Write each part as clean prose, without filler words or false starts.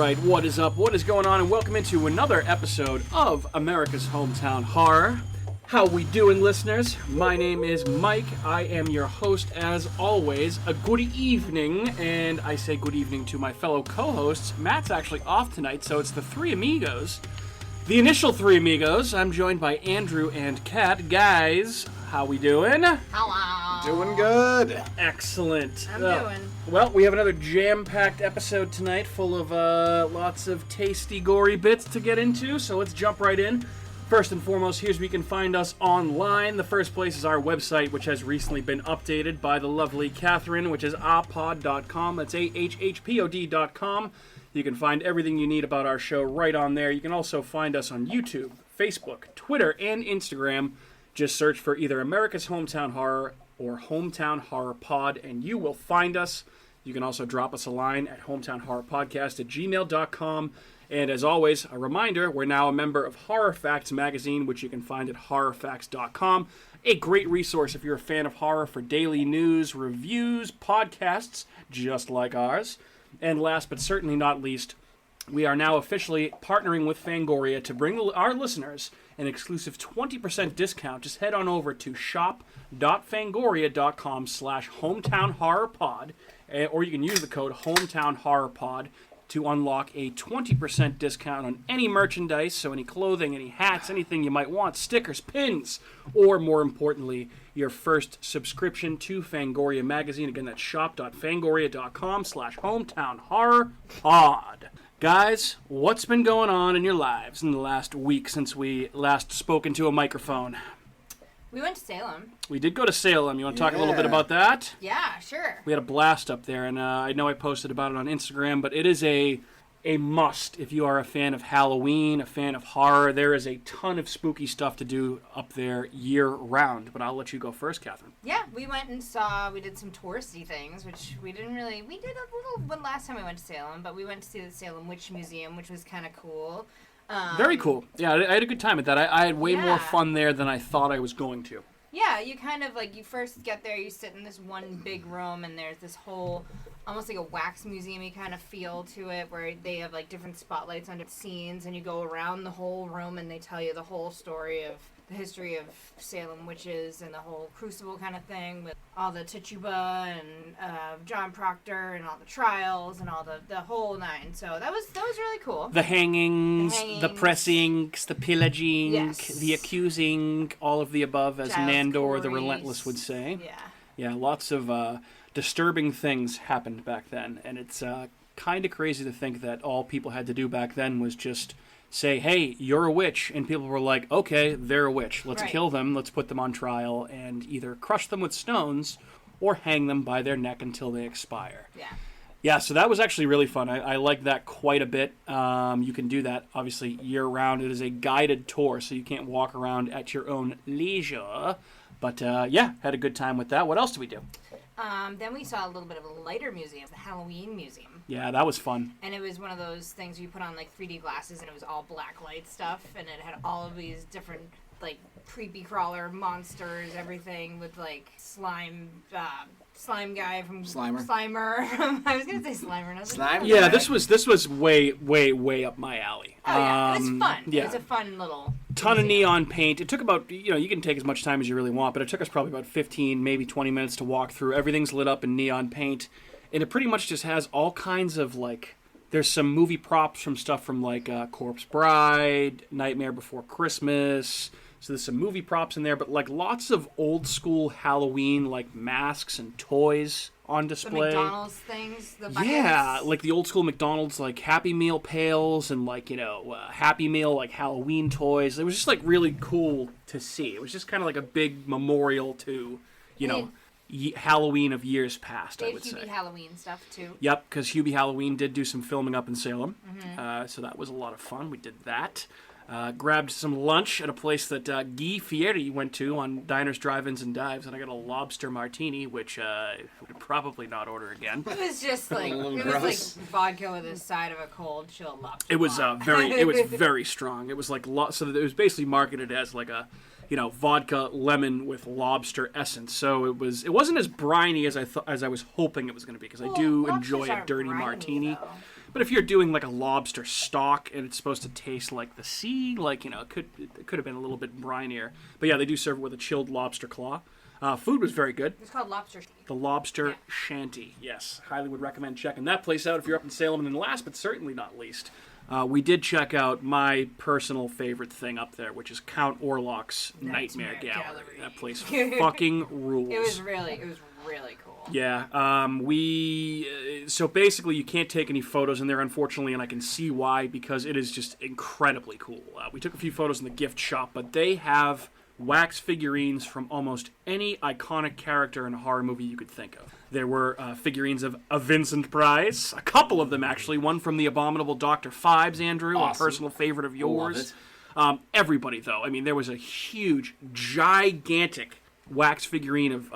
right, what is up, what is going on, and welcome into another episode of America's Hometown Horror. How we doing, listeners? My name is Mike. I am your host, as always. A good evening, and I say good evening to my fellow co-hosts. Matt's actually off tonight, so it's the three amigos. The initial three amigos. I'm joined by Andrew and Kat. Guys, how we doing? Hello. Doing good. Excellent. I'm doing. Well, we have another jam-packed episode tonight full of lots of tasty, gory bits to get into, so let's jump right in. First and foremost, here's where you can find us online. The first place is our website, which has recently been updated by the lovely Catherine, which is ahhpod.com. That's ahhpod.com. You can find everything you need about our show right on there. You can also find us on YouTube, Facebook, Twitter, and Instagram. Just search for either America's Hometown Horror or Hometown Horror Pod, and you will find us. You can also drop us a line at hometownhorrorpodcast@gmail.com. And as always, a reminder, we're now a member of Horror Facts magazine, which you can find at horrorfacts.com. A great resource if you're a fan of horror for daily news, reviews, podcasts, just like ours. And last but certainly not least, we are now officially partnering with Fangoria to bring our listeners an exclusive 20% discount. Just head on over to shop.fangoria.com/hometownhorrorpod, or you can use the code hometownhorrorpod to unlock a 20% discount on any merchandise, so any clothing, any hats, anything you might want, stickers, pins, or more importantly, your first subscription to Fangoria magazine. Again, that's shop.fangoria.com/hometownhorrorpod. Guys, what's been going on in your lives in the last week since we last spoke into a microphone? We went to Salem. We did go to Salem. You want to talk a little bit about that? Yeah, sure. We had a blast up there, and I know I posted about it on Instagram, but it is a must if you are a fan of Halloween, a fan of horror. There is a ton of spooky stuff to do up there year-round, but I'll let you go first, Catherine. Yeah, we went and we did some touristy things, which we did a little one last time we went to Salem, but we went to see the Salem Witch Museum, which was kind of cool. Very cool. Yeah, I had a good time at that. I had way more fun there than I thought I was going to. Yeah, you kind of, you first get there, you sit in this one big room, and there's this whole, almost like a wax museum-y kind of feel to it, where they have, different spotlights on different scenes, and you go around the whole room, and they tell you the whole story of the history of Salem witches and the whole crucible kind of thing, with all the Tituba and John Proctor and all the trials and all the whole nine. So that was really cool. The hangings, the pressings, the pillaging, the accusing, all of the above, as Nandor the Relentless would say. Yeah. Yeah, lots of disturbing things happened back then, and it's kind of crazy to think that all people had to do back then was just say, hey, you're a witch, and people were like, okay, they're a witch. Let's kill them, let's put them on trial, and either crush them with stones or hang them by their neck until they expire. Yeah. Yeah, so that was actually really fun. I liked that quite a bit. You can do that, obviously, year-round. It is a guided tour, so you can't walk around at your own leisure. But, yeah, had a good time with that. What else did we do? Then we saw a little bit of a lighter museum, the Halloween Museum. Yeah, that was fun. And it was one of those things where you put on 3D glasses, and it was all black light stuff, and it had all of these different creepy crawler monsters, everything with slime guy from Slimer. I was gonna say Slimer. No, Slimer. Yeah, this was way up my alley. Oh yeah, it was fun. Yeah. It was a fun little ton of neon paint. It took about, you can take as much time as you really want, but it took us probably about 15, maybe 20 minutes to walk through. Everything's lit up in neon paint, and it pretty much just has all kinds of there's some movie props from stuff from Corpse Bride, Nightmare Before Christmas. So there's some movie props in there, but lots of old school Halloween masks and toys on display. The McDonald's things, the buckets. Yeah, the old school McDonald's Happy Meal pails and Happy Meal Halloween toys. It was just really cool to see. It was just kind of a big memorial to, Halloween of years past, I would say. Hubie Halloween stuff too. Yep, because Hubie Halloween did do some filming up in Salem. Mm-hmm. So that was a lot of fun. We did that. Grabbed some lunch at a place that Guy Fieri went to on Diners, Drive-Ins, and Dives, and I got a lobster martini, which I would probably not order again. It was just vodka with a side of a cold chilled lobster. It was very strong. It was so it was basically marketed as vodka lemon with lobster essence. So it wasn't as briny as I was hoping it was going to be, because I do enjoy a dirty martini. Though. But if you're doing like a lobster stock and it's supposed to taste like the sea, like, you know, it could have been a little bit brinier. But yeah, they do serve it with a chilled lobster claw. Food was very good. It's called Lobster Shanty. The Lobster Shanty, yes. Highly would recommend checking that place out if you're up in Salem. And then last but certainly not least, we did check out my personal favorite thing up there, which is Count Orlok's Nightmare Gallery. That place fucking rules. It was really cool. Yeah, so basically you can't take any photos in there, unfortunately, and I can see why, because it is just incredibly cool. We took a few photos in the gift shop, but they have wax figurines from almost any iconic character in a horror movie you could think of. There were figurines of a Vincent Price, a couple of them actually, one from the Abominable Dr. Phibes, Andrew, Awesome. a personal favorite of yours. Love it. Everybody, though, I mean, there was a huge, gigantic wax figurine of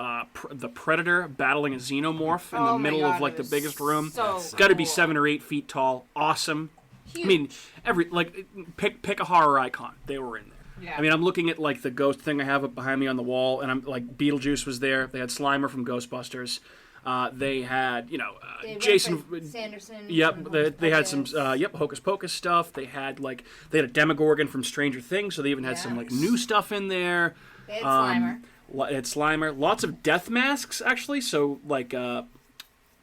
the Predator battling a xenomorph in the middle of like the biggest room. So Got to be 7 or 8 feet tall. Awesome. Huge. I mean, pick a horror icon. They were in there. Yeah. I mean, I'm looking at like the ghost thing I have up behind me on the wall, and I'm like Beetlejuice was there. They had Slimer from Ghostbusters. They had, you know, Jason Sanderson. Yep, they had some Hocus Pocus stuff. They had a Demogorgon from Stranger Things, so they even had some like new stuff in there. They had Slimer. It's Slimer. Lots of death masks, actually. So, like,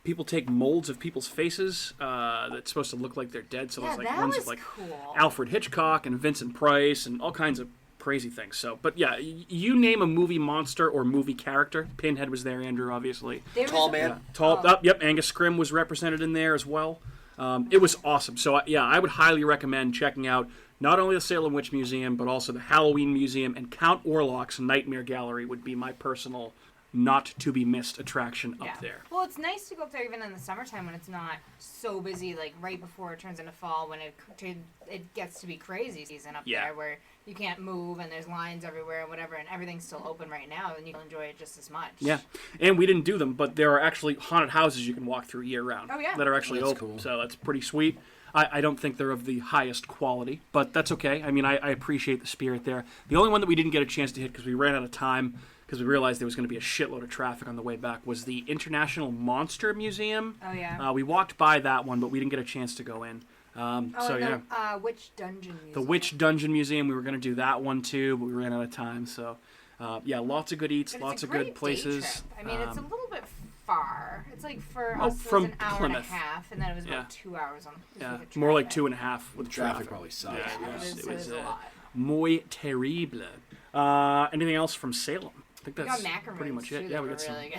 people take molds of people's faces that's supposed to look like they're dead. So there's like ones of like cool. Alfred Hitchcock and Vincent Price and all kinds of crazy things. So, but yeah, you name a movie monster or movie character. Pinhead was there, Andrew, obviously. Tall man. Yep, Angus Scrimm was represented in there as well. It was awesome. So, yeah, I would highly recommend checking out not only the Salem Witch Museum, but also the Halloween Museum, and Count Orlok's Nightmare Gallery would be my personal not-to-be-missed attraction up there. Well, it's nice to go up there even in the summertime when it's not so busy, like right before it turns into fall, when it gets to be crazy season up there, where you can't move and there's lines everywhere and whatever, and everything's still open right now, and you can enjoy it just as much. Yeah, and we didn't do them, but there are actually haunted houses you can walk through year-round that are actually open, cool. So that's pretty sweet. I don't think they're of the highest quality, but that's okay. I mean, I appreciate the spirit there. The only one that we didn't get a chance to hit because we ran out of time, because we realized there was going to be a shitload of traffic on the way back, was the International Monster Museum. Oh, yeah. We walked by that one, but we didn't get a chance to go in. Witch Dungeon Museum. The Witch Dungeon Museum, we were going to do that one too, but we ran out of time. So, lots of good eats, lots of good places. I mean, it's a little bit far. It's like for us, from it was an hour Plymouth. and a half, and then it was about 2 hours on. More like 2.5 with Traffic probably sucks. It was a lot. muy terrible. Anything else from Salem? I think that's pretty much it. Yeah, we got really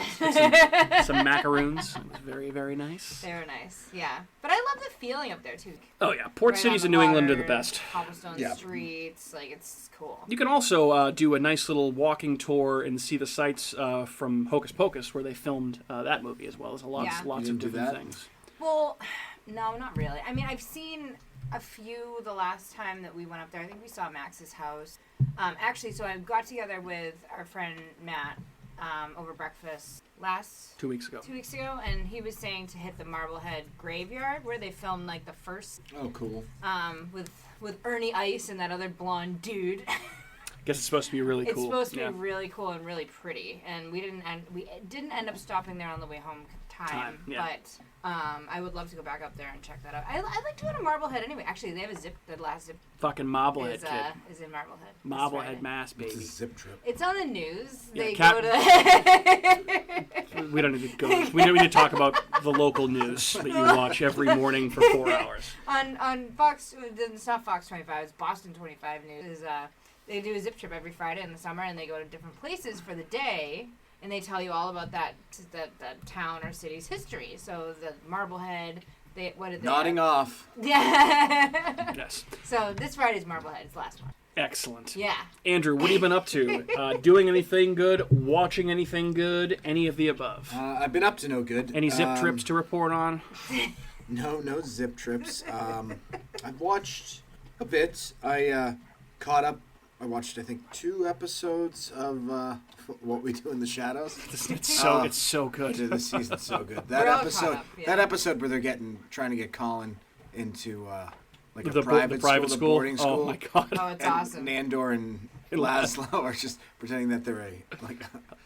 some macaroons. It was very, very nice. They were nice, yeah. But I love the feeling up there too. Oh yeah, port cities in New England are the best. Cobblestone streets, like it's cool. You can also do a nice little walking tour and see the sights from Hocus Pocus, where they filmed that movie as well. There's lots of different things. Well, no, not really. I mean, I've seen a few the last time that we went up there. I think we saw Max's house. Actually, so I got together with our friend Matt over breakfast 2 weeks ago. 2 weeks ago, and he was saying to hit the Marblehead graveyard where they filmed like the first. Oh, cool. With Ernie Ice and that other blonde dude. I guess it's supposed to be really cool. It's supposed to be really cool and really pretty, and we didn't end up stopping there on the way home but I would love to go back up there and check that out. I like to go to Marblehead anyway. Actually, they have the last zip. Fucking Marblehead kid. Is in Marblehead. Marblehead, Mass, baby. It's a zip trip. It's on the news. Yeah, they go to. We don't need to go. We don't need to talk about the local news that you watch every morning for 4 hours. On Fox, it's not Fox 25. It's Boston 25 News. They do a zip trip every Friday in the summer, and they go to different places for the day. And they tell you all about that town or city's history. So the Marblehead, Nodding off. Yeah. Yes. So this Friday's Marblehead. It's the last one. Excellent. Yeah. Andrew, what have you been up to? Doing anything good? Watching anything good? Any of the above? I've been up to no good. Any zip trips to report on? No zip trips. I've watched a bit. I caught up. I watched, I think, 2 episodes of What We Do in the Shadows. It's so good. The season's so good. That episode where they're trying to get Colin into like a private private school, school, boarding school. Oh my god! Oh, it's and awesome. Nandor and Laszlo are just pretending that they're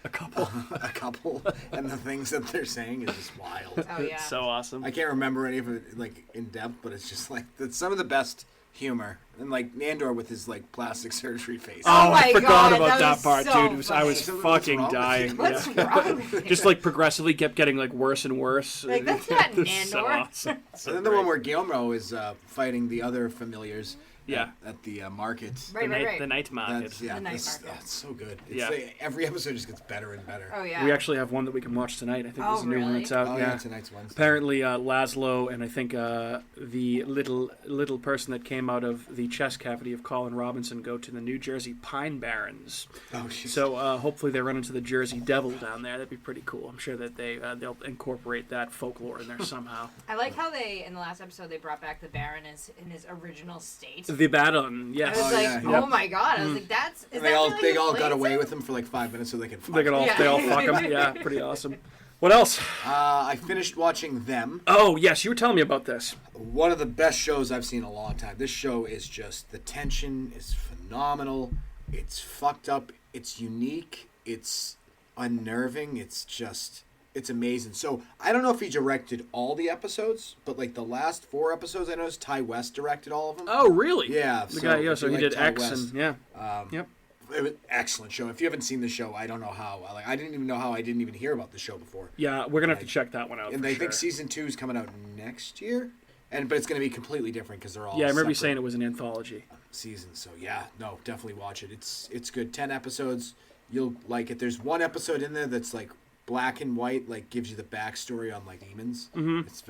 a couple. a couple, and the things that they're saying is just wild. Oh yeah. It's so awesome. I can't remember any of it like in depth, but it's just like that's some of the best humor. And like Nandor with his like plastic surgery face. Oh, my I forgot God, about that that was part, so dude. I funny. was What's fucking wrong with dying. you? What's wrong with you? Just like progressively kept getting like worse and worse. Like, that's not It's so Nandor. awesome. So And then the great. one where Guillermo is fighting the other familiars. Yeah. At the market. Right. The night market. That's, yeah, The night that's, market. that's so good. It's Yeah. like, every episode just gets better and better. Oh yeah. We actually have one that we can watch tonight. I think Oh, there's a new one really? that's out. Oh yeah. yeah, tonight's Wednesday. Apparently, Laszlo and I think the little person that came out of the chest cavity of Colin Robinson go to the New Jersey Pine Barrens. Oh shit. So hopefully they run into the Jersey Devil down there. That'd be pretty cool. I'm sure that they'll incorporate that folklore in there somehow. I like how in the last episode they brought back the Baron in his original state. The Baron, yes. I was Oh, like, yeah. oh my god! I was like, is And that really they who all plays got away him? with him for like 5 minutes so they could fuck. They all Yeah. fuck him. Yeah, pretty awesome. What else? I finished watching Them. Oh yes, you were telling me about this. One of the best shows I've seen in a long time. This show is just, the tension is phenomenal. It's fucked up. It's unique. It's unnerving. It's amazing. So I don't know if he directed all the episodes, but like the last 4 episodes, I noticed Ty West directed all of them. Oh really? Yeah. The guy. Yeah. if So you he like did Ty X West, and yeah. Yep. It was an excellent show. If you haven't seen the show, I don't know how. Like I didn't even know how I didn't even hear about the show before. Yeah, we're gonna have to check that one out. And for I sure. think season 2 is coming out next year, but it's going to be completely different because they're all. Yeah, I remember you separate saying it was an anthology. seasons. So yeah, no, definitely watch it. It's good. 10 episodes. You'll like it. There's one episode in there that's like black and white, like gives you the backstory on like demons. Mm-hmm. It's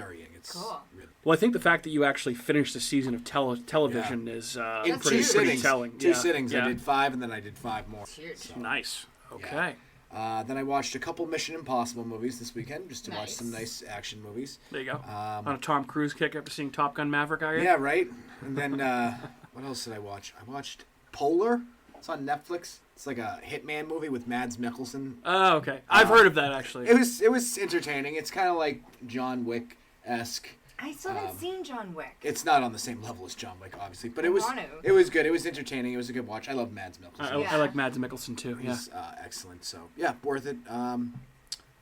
Cool. really Well, I think the fact that you actually finished a season of television is in pretty 2 sittings. telling. 2 Yeah, sittings. yeah. I did 5, and then I did 5 more. Huge. So, Nice. Okay. then I watched a couple Mission Impossible movies this weekend just to watch Nice. some nice action movies. There you go. On a Tom Cruise kick after seeing Top Gun Maverick, are you? Yeah, right. And then what else did I watch? I watched Polar. It's on Netflix. It's like a hitman movie with Mads Mikkelsen. Oh, okay. I've heard of that actually. It was entertaining. It's kind of like John Wick-esque. I still haven't seen John Wick. It's not on the same level as John Wick, obviously, but I it was want to. it was good. It was entertaining. It was a good watch. I love Mads Mikkelsen. Yeah. I like Mads Mikkelsen too. Yeah. He's excellent. So yeah, worth it.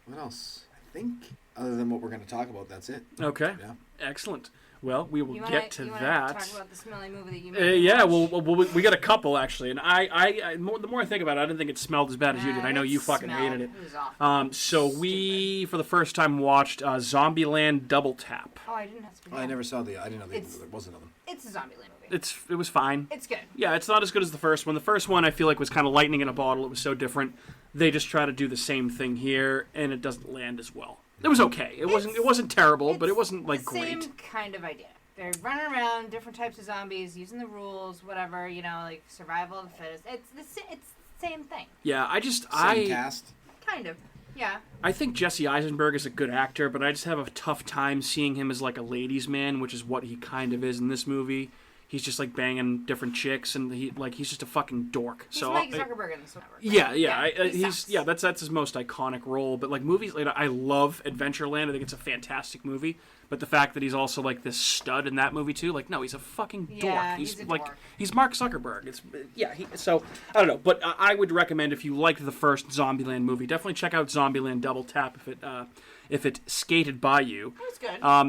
What else? I think other than what we're going to talk about, that's it. Okay. Yeah. Excellent. Well, we will You get to you that. Talk about the smelly movie that you made. Yeah, well, we got a couple actually, and the more I think about it, I didn't think it smelled as bad as you did. I know you fucking hated it. It was awful. So we, for the first time, watched Zombieland Double Tap. Oh, I didn't have to. I never saw I didn't know there It's- was another. It's a Zombieland movie. It was fine. It's good. Yeah, it's not as good as the first one. The first one I feel like was kind of lightning in a bottle. It was so different. They just try to do the same thing here, and it doesn't land as well. It was okay. It wasn't terrible, but it wasn't like the same great. kind of idea. They're running around, different types of zombies, using the rules, whatever, like survival of the fittest. It's the same thing. Yeah, Same cast. Kind of. Yeah. I think Jesse Eisenberg is a good actor, but I just have a tough time seeing him as like a ladies' man, which is what he kind of is in this movie. He's just like banging different chicks, and he's just a fucking dork. He's So Mike Zuckerberg in this one. that's his most iconic role. But like movies, like I love Adventureland. I think it's a fantastic movie. But the fact that he's also like this stud in that movie too, like no, he's a fucking dork. Yeah, He's he's a like dork. he's Mark Zuckerberg. So I don't know, but I would recommend if you liked the first Zombieland movie, definitely check out Zombieland Double Tap if it skated by you. That was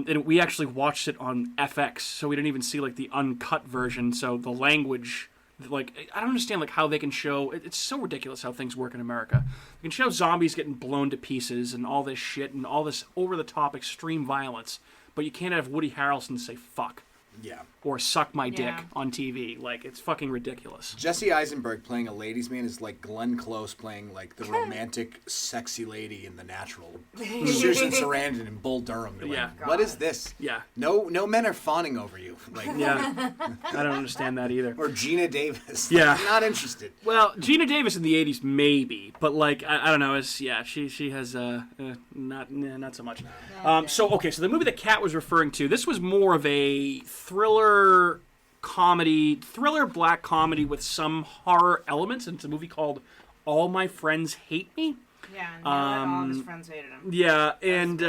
good. And we actually watched it on FX, so we didn't even see like the uncut version. So the language, like I don't understand like how they can show. It's so ridiculous how things work in America. They can show zombies getting blown to pieces and all this shit and all this over the top extreme violence, but you can't have Woody Harrelson say fuck Yeah. or suck my dick Yeah. on TV. Like it's fucking ridiculous. Jesse Eisenberg playing a ladies' man is like Glenn Close playing like the romantic, sexy lady in The Natural. Susan Sarandon and Bull Durham. You're like, Yeah. what is this? Yeah, No men are fawning over you. Like, yeah. I don't understand that either. Or Gina Davis. Yeah. Not interested. Well, Gina Davis in the '80s, maybe, but like I don't know. She has not so much. So the movie that Kat was referring to, this was more of a thriller black comedy with some horror elements, and it's a movie called All My Friends Hate Me. Yeah, and all of his friends hated him. Yeah, and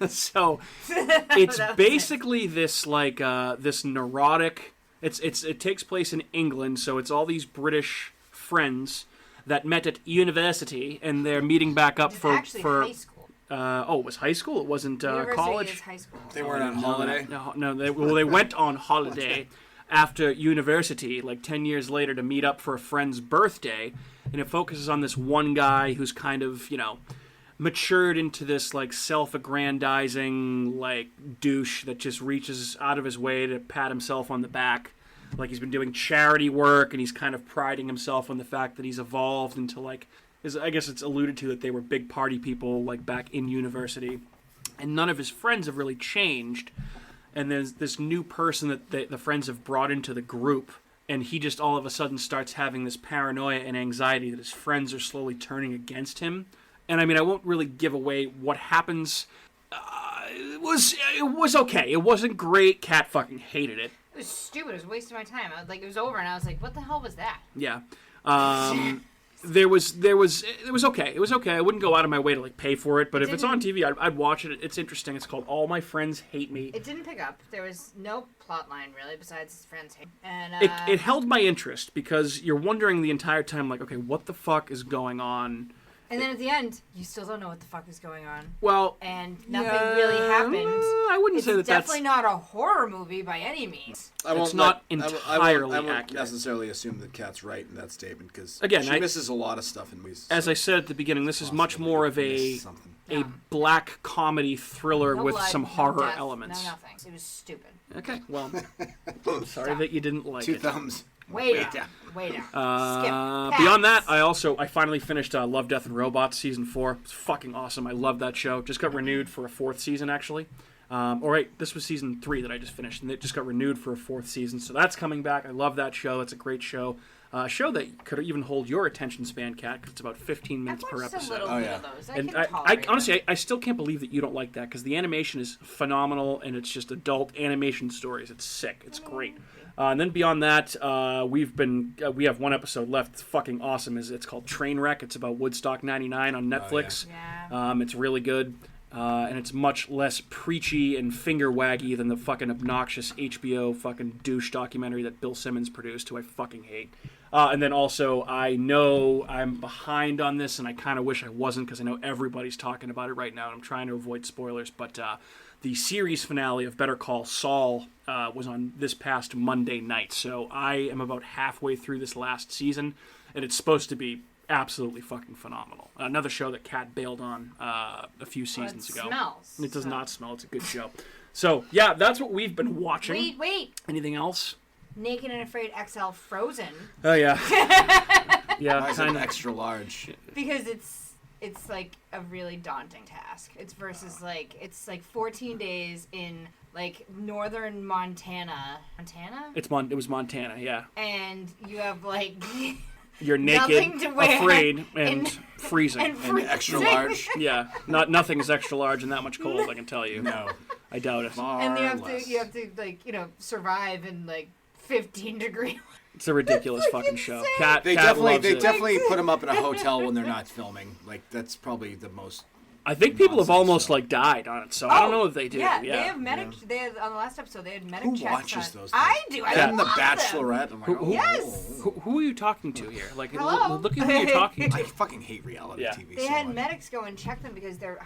so it's That was basically this like this neurotic It takes place in England, so it's all these British friends that met at university, and they're meeting back up for Actually, high school. It was high school. It wasn't University college. is high school. They weren't on holiday. No. They went on holiday after university, like 10 years later, to meet up for a friend's birthday, and it focuses on this one guy who's kind of, matured into this, like, self-aggrandizing, like, douche that just reaches out of his way to pat himself on the back. Like, he's been doing charity work, and he's kind of priding himself on the fact that he's evolved into, like, I guess it's alluded to that they were big party people, like, back in university. And none of his friends have really changed. And there's this new person that the friends have brought into the group. And he just all of a sudden starts having this paranoia and anxiety that his friends are slowly turning against him. And, I mean, I won't really give away what happens. It was okay. It wasn't great. Kat fucking hated it. It was stupid. It was a waste of my time. It was over, and I was like, what the hell was that? Yeah. It was okay. It was okay. I wouldn't go out of my way to, like, pay for it, but if it's on TV, I'd watch it. It's interesting. It's called All My Friends Hate Me. It didn't pick up. There was no plot line, really, besides his friends hate me. And, it held my interest because you're wondering the entire time, like, okay, what the fuck is going on? And then at the end, you still don't know what the fuck is going on. Well, and nothing really happened. I wouldn't say that It's definitely not a horror movie by any means. It's not entirely I won't accurate. necessarily assume that Kat's right in that statement because Again, she misses a lot of stuff in movies. As I said at the beginning, this is much more of a black comedy thriller with blood, some no horror death, elements. No nothing. It was stupid. Okay, well, I'm sorry that you didn't like Two it. thumbs. Way down. Skip. Pass. Beyond that, I finally finished Love, Death, and Robots season 4. It's fucking awesome. I love that show. Just got renewed for a 4th season, actually. This was season 3 that I just finished, and it just got renewed for a 4th season. So that's coming back. I love that show. It's a great show. A show that could even hold your attention span, Kat, because it's about 15 minutes per episode. A little bit of those. I honestly, I still can't believe that you don't like that, because the animation is phenomenal, and it's just adult animation stories. It's sick. It's great. And then beyond that, we have one episode left. It's fucking awesome. It's called Trainwreck. It's about Woodstock 99 on Netflix. It's really good. And it's much less preachy and finger waggy than the fucking obnoxious HBO fucking douche documentary that Bill Simmons produced, who I fucking hate. And then also, I know I'm behind on this, and I kind of wish I wasn't, because I know everybody's talking about it right now, and I'm trying to avoid spoilers, but the series finale of Better Call Saul was on this past Monday night, so I am about halfway through this last season, and it's supposed to be absolutely fucking phenomenal. Another show that Kat bailed on a few seasons ago. Smells. It does not smell. It's a good show. So, yeah, that's what we've been watching. Wait. Anything else? Naked and Afraid XL Frozen. Oh, yeah. Yeah, kind of extra large. Because it's like a really daunting task. It's versus it's 14 days in like northern Montana. It was Montana, yeah. And you have like you're naked, afraid, and freezing. And extra large. Yeah, nothing is extra large and that much cold, I can tell you. No, I doubt it. And you have to survive in like 15 degrees. It's a ridiculous fucking show. They Kat definitely put them up in a hotel when they're not filming. Like that's probably the most. I think people have almost died on it, so I don't know if they do. Yeah, they have medic. Yeah. They had, on the last episode, they had medic checks. Who watches those things? I do. And The Bachelorette. I'm like, yes. Who are you talking to here? Like, hello? Look at who you're talking to. I fucking hate reality TV. They had medics go and check them because their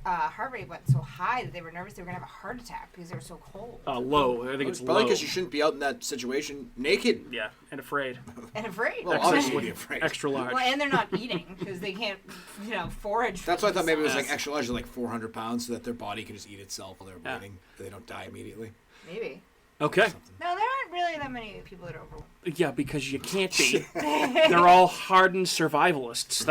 heart rate went so high that they were nervous they were gonna have a heart attack because they were so cold. Low. I think it's probably low. because you shouldn't be out in that situation naked. Yeah, and afraid. Well, obviously be afraid. Extra large. Well, and they're not eating because they can't, forage. That's why I thought maybe it was like extra large, like 400 pounds, so that their body can just eat itself while they're waiting, so they don't die immediately. Maybe. Okay. No, there aren't really that many people that are overweight. Yeah, because you can't be. They're all hardened survivalists.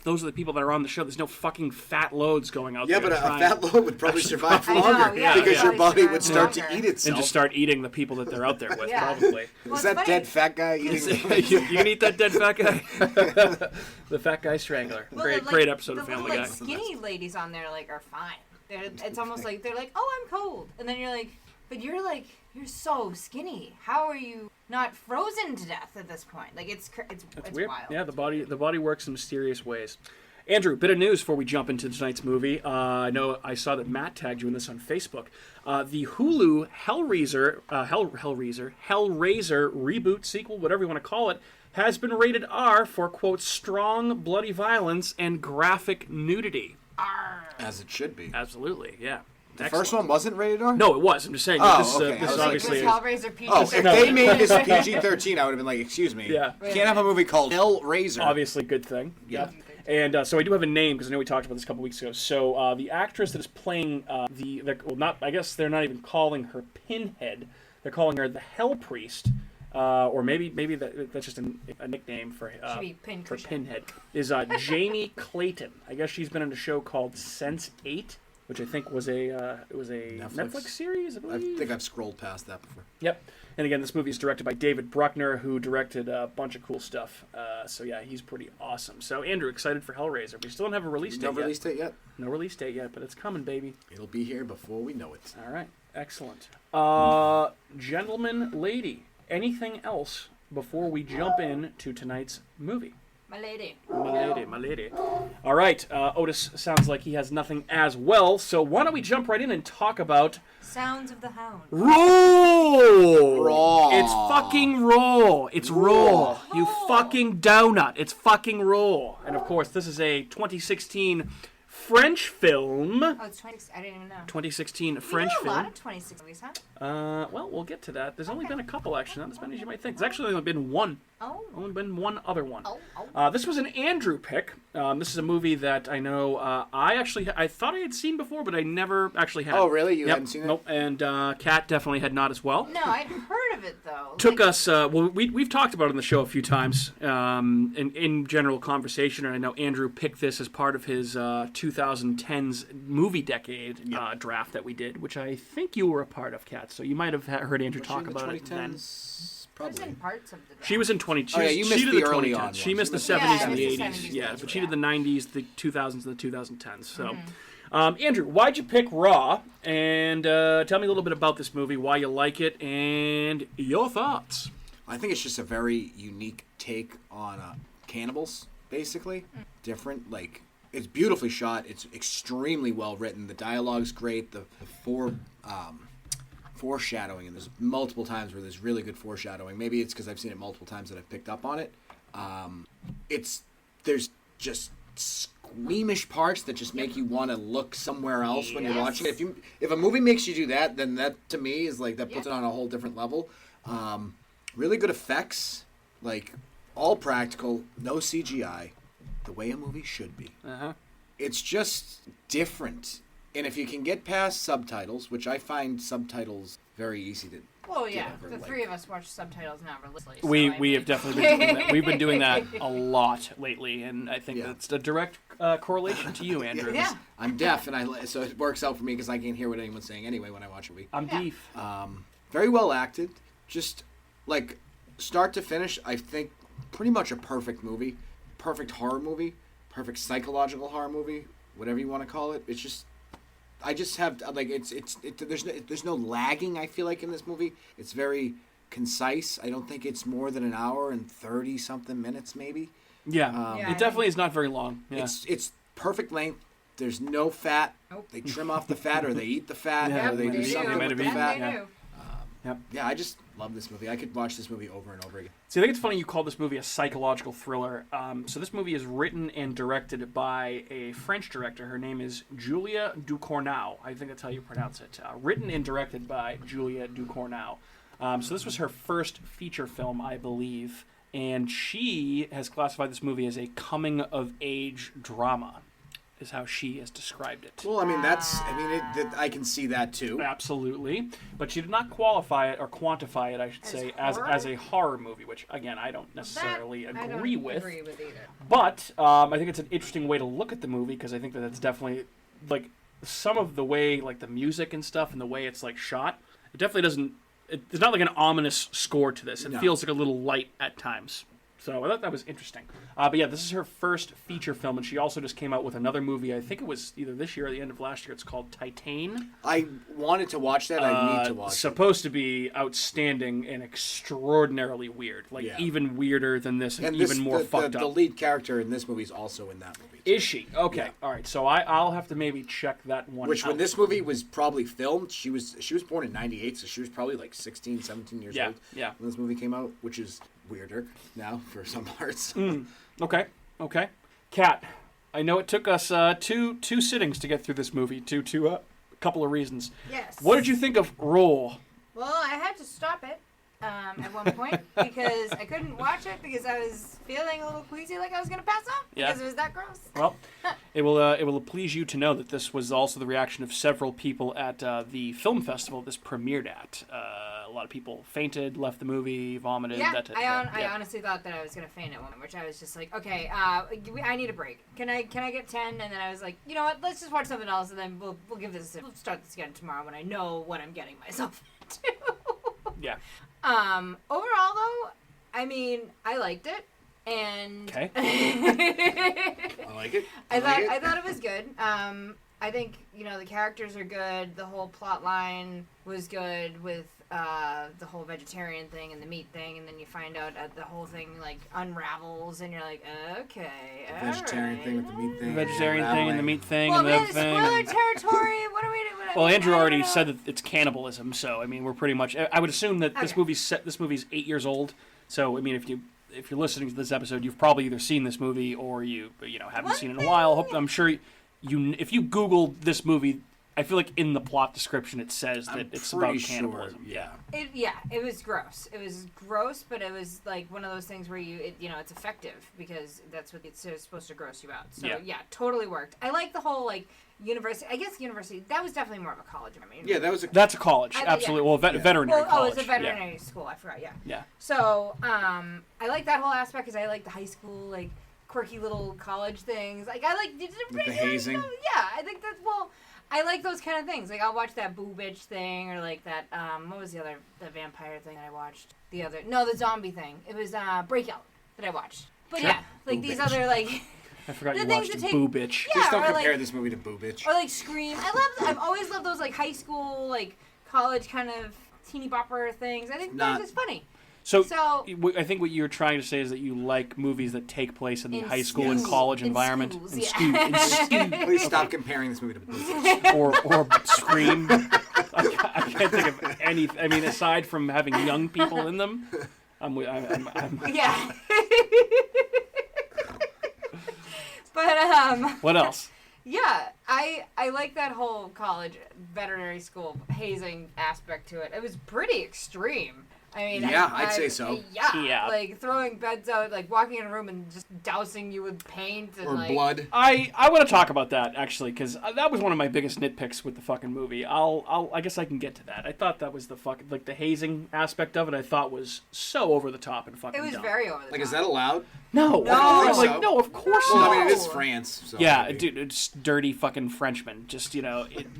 Those are the people that are on the show. There's no fucking fat loads going out there. Yeah, but a fat load would probably survive longer because your body would start to eat itself. And just start eating the people that they're out there with, probably. Well, is that dead fat guy eating? You can eat that dead fat guy? The Fat Guy Strangler. Well, great episode of Family Guy. The skinny ladies on there are fine. It's almost like they're like, oh, I'm cold. And then you're like, but you're so skinny. How are you not frozen to death at this point? Like it's weird. wild. Yeah, the body works in mysterious ways. Andrew, bit of news before we jump into tonight's movie. I know I saw that Matt tagged you in this on Facebook. The Hulu Hellraiser reboot, sequel, whatever you want to call it, has been rated R for, quote, strong bloody violence and graphic nudity. As it should be. Absolutely, yeah. The first one wasn't rated R? No, it was. I'm just saying. Oh, this okay. this I was obviously like, is. Hellraiser PG. Oh, if they made this PG-13, I would have been like, excuse me. Yeah. You can't have a movie called Hellraiser. Obviously, good thing. Yeah. And so I do have a name because I know we talked about this a couple weeks ago. So the actress that is playing I guess they're not even calling her Pinhead. They're calling her the Hell Priest, or maybe that's just a nickname for Pinhead. Is Jamie Clayton. I guess she's been in a show called Sense8, which I think was a Netflix series. I think I've scrolled past that before. Yep. And again, this movie is directed by David Bruckner, who directed a bunch of cool stuff. So yeah, he's pretty awesome. So Andrew, excited for Hellraiser. We still don't have a release date yet. No release date yet? No release date yet, but it's coming, baby. It'll be here before we know it. All right. Excellent. Gentleman, lady, anything else before we jump in to tonight's movie? My lady. My lady. All right. Otis sounds like he has nothing as well, so why don't we jump right in and talk about Sounds of the Hound. Raw. It's fucking raw. It's raw. You fucking donut. It's fucking raw. And of course, this is a 2016 French film. Oh, it's 20. I didn't even know. 2016 We French know a film. lot of 26 movies, huh? Well, we'll get to that. There's only been a couple, actually, not as many as you might think. There's actually only been one. Oh. Only been one other one. Oh. This was an Andrew pick. This is a movie that I know I thought I had seen before, but I never actually had. Oh, really? You hadn't seen it? Nope. And Kat definitely had not as well. No, I'd heard of it, though. Took us, we've talked about it on the show a few times in general conversation, and I know Andrew picked this as part of his 2010s movie decade draft that we did, which I think you were a part of, Kat, so you might have heard Andrew talk about it then. Probably. In parts of the draft. She was in 20. Oh, yeah, you missed the early on She ones. missed the You 70s and missed the the 80s. 70s, Yeah, but she yeah. did the 90s, the 2000s, and the 2010s. So, Andrew, why'd you pick Raw? And tell me a little bit about this movie, why you like it, and your thoughts. I think it's just a very unique take on cannibals, basically. Different, like, it's beautifully shot. It's extremely well written. The dialogue's great. The foreshadowing, and there's multiple times where there's really good foreshadowing. Maybe it's because I've seen it multiple times that I've picked up on it. There's just squeamish parts that just make you want to look somewhere else when you're watching it. If a movie makes you do that, then that to me is like that puts it on a whole different level. Really good effects, like all practical, no CGI, the way a movie should be. It's just different. And if you can get past subtitles, which I find subtitles very easy to Well, yeah. get over, The like- three of us watch subtitles now religiously. We have definitely been doing that. We've been doing that a lot lately, and I think that's a direct correlation to you, Andrew. Yeah. I'm deaf, and so it works out for me because I can't hear what anyone's saying anyway when I watch a movie. I'm deaf. Very well acted. Just like start to finish, I think pretty much a perfect movie, perfect horror movie, perfect psychological horror movie, whatever you want to call it. It's just. I just have like there's no lagging. I feel like in this movie, it's very concise. I don't think it's more than an hour and 30 something minutes, maybe. Yeah, it definitely is not very long. Yeah. It's perfect length. There's no fat. Nope. They trim off the fat, or they eat the fat, Yeah, or they do they something might with have the eaten fat. it, Yep. Yeah, I just love this movie. I could watch this movie over and over again. See, I think it's funny you call this movie a psychological thriller. So this movie is written and directed by a French director. Her name is Julia Ducournau. I think that's how you pronounce it. Written and directed by Julia Ducournau. So this was her first feature film, I believe. And she has classified this movie as a coming-of-age drama, is how she has described it. Well, I mean, I can see that too. Absolutely. But she did not qualify it, or quantify it, I should say, as a horror movie, which, again, I don't necessarily agree with. Either. But I think it's an interesting way to look at the movie, because I think that it's definitely, like, some of the way, like, the music and stuff and the way it's, like, shot, it definitely doesn't, there's not, like, an ominous score to this. It feels like a little light at times. So I thought that was interesting. But yeah, this is her first feature film, and she also just came out with another movie. I think it was either this year or the end of last year. It's called Titane. I wanted to watch that. I need to watch it. Supposed to be outstanding and extraordinarily weird. Like, even weirder than this and even more fucked up. The lead character in this movie is also in that movie, too. Is she? Okay. Yeah. All right. So I'll have to maybe check that one out. When this movie was probably filmed, she was born in 98, so she was probably like 16, 17 years old when this movie came out, which is weirder now for some parts. Okay. Kat, I know it took us two sittings to get through this movie, a couple of reasons. Yes. What did you think of Roll? Well, I had to stop it at one point because I couldn't watch it because I was feeling a little queasy, like I was going to pass out because it was that gross. Well, it will please you to know that this was also the reaction of several people at the film festival this premiered at. A lot of people fainted, left the movie, vomited. Yeah, I honestly thought that I was going to faint at one, which I was just like, okay, I need a break. Can I get 10? And then I was like, you know what? Let's just watch something else, and then we'll start this again tomorrow when I know what I'm getting myself into. Yeah. Overall, though, I mean, I liked it, and okay. I like it. I thought it was good. I think the characters are good. The whole plot line was good with the whole vegetarian thing and the meat thing, and then you find out the whole thing like unravels, and you're like, okay, the vegetarian thing with the meat thing, vegetarian thing and the meat thing, well, and man, the thing. Spoiler territory. What are we doing? Well, Andrew already said that it's cannibalism, so I mean, we're pretty much. I would assume that this movie's 8 years old. So I mean, if you're listening to this episode, you've probably either seen this movie or you haven't seen it in a while. I'm sure if you Google this movie, I feel like in the plot description it says that it's about cannibalism. Sure, it was gross. It was gross, but it was like one of those things where it's effective because that's what it's supposed to gross you out. So yeah, totally worked. I like the whole like university. I guess university. That was definitely more of a college. I mean, that's a college. Absolutely. Well, veterinary college. Oh, it's a veterinary school. I forgot. Yeah. Yeah. So I like that whole aspect because I like the high school like quirky little college things. Like I like the hazing. Yeah, I think that's I like those kind of things. Like, I'll watch that Boo Bitch thing, or like that, what was the vampire thing that I watched? The zombie thing. It was, Breakout that I watched. But sure. yeah, like Boo these Bitch. other, like... I forgot you watched Boo Bitch. Yeah, just don't compare this movie to Boo Bitch. Or like Scream. I've always loved those like high school, like college kind of teeny bopper things. I think they're just funny. So I think what you're trying to say is that you like movies that take place in the high school and college environment. Schools. Please stop comparing this movie to Boo Bitch. or Scream. I can't think of any. I mean, aside from having young people in them, I'm yeah. But what else? Yeah, I like that whole college veterinary school hazing aspect to it. It was pretty extreme. I mean, I'd say so. Yeah, like throwing beds out, like walking in a room and just dousing you with paint and or blood. I want to talk about that actually because that was one of my biggest nitpicks with the fucking movie. I guess I can get to that. I thought that was the hazing aspect of it. I thought was so over the top and fucking. It was dumb. very over the top. Like, is that allowed? No, no, of course not. Well, I mean, it is France. So yeah, dude, it's dirty fucking Frenchmen. Just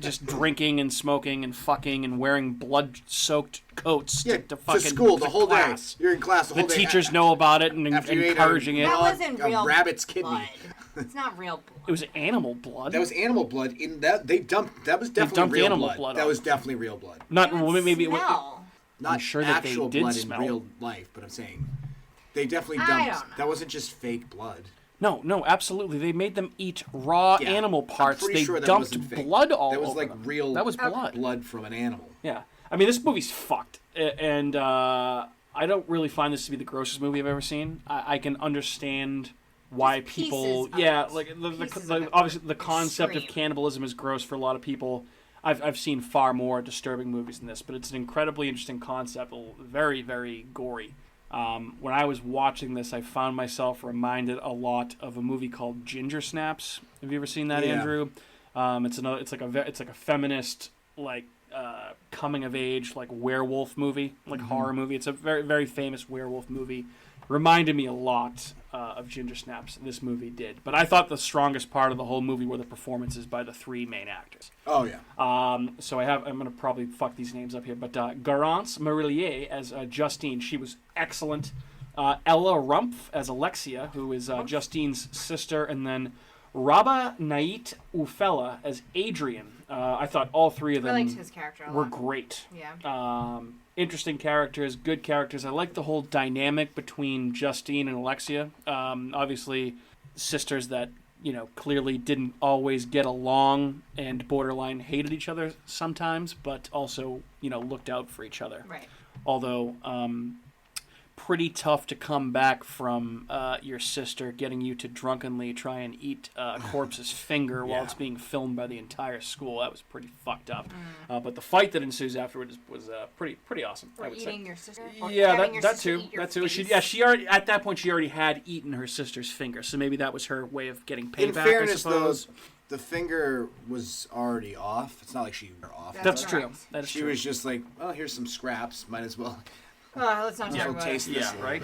just drinking and smoking and fucking and wearing blood-soaked coats to fucking school the whole class. day. You're in class the whole day. The teachers know about it and encouraging it. That wasn't real rabbit's kidney. blood. It's not real blood. It was animal blood. That was animal blood. In that that was definitely real blood. That was definitely real blood. Not maybe smell. Not I'm sure that actual they did blood smell. in real life, but I'm saying they definitely dumped. I don't know. That wasn't just fake blood. No, absolutely. They made them eat raw animal parts. They sure dumped blood all over them. That was like them. real. That was blood. Blood from an animal. Yeah, I mean this movie's fucked, and I don't really find this to be the grossest movie I've ever seen. I can understand why Just people, pieces of like it. obviously the concept of Extreme. cannibalism is gross for a lot of people. I've seen far more disturbing movies than this, but it's an incredibly interesting concept, very, very gory. When I was watching this, I found myself reminded a lot of a movie called Ginger Snaps. Have you ever seen that, Andrew? It's like a feminist coming of age werewolf movie, horror movie. It's a very, very famous werewolf movie. Reminded me a lot of Ginger Snaps. This movie did, but I thought the strongest part of the whole movie were the performances by the three main actors. Oh yeah. So I'm gonna probably fuck these names up here, but Garance Marillier as Justine, she was excellent. Ella Rumpf as Alexia, who is Justine's sister, and then Rabah Nait Ufella as Adrian. I thought all three of them I liked his character a lot. were great. Yeah. Interesting characters, good characters. I like the whole dynamic between Justine and Alexia. Obviously, sisters that, clearly didn't always get along and borderline hated each other sometimes, but also, looked out for each other. Right. Although, pretty tough to come back from your sister getting you to drunkenly try and eat a corpse's finger while it's being filmed by the entire school. That was pretty fucked up. But the fight that ensues afterward was pretty awesome. Or I would eating say. your sister. Or Yeah, having your that sister too. eat your That too. face. She already at that point she already had eaten her sister's finger, so maybe that was her way of getting payback. In fairness, I suppose. though, the finger was already off. It's not like she were off. That's correct. true. That is She true. was just like, oh, here's some scraps. Might as well Let's not talk just about taste it. this Yeah, a little right?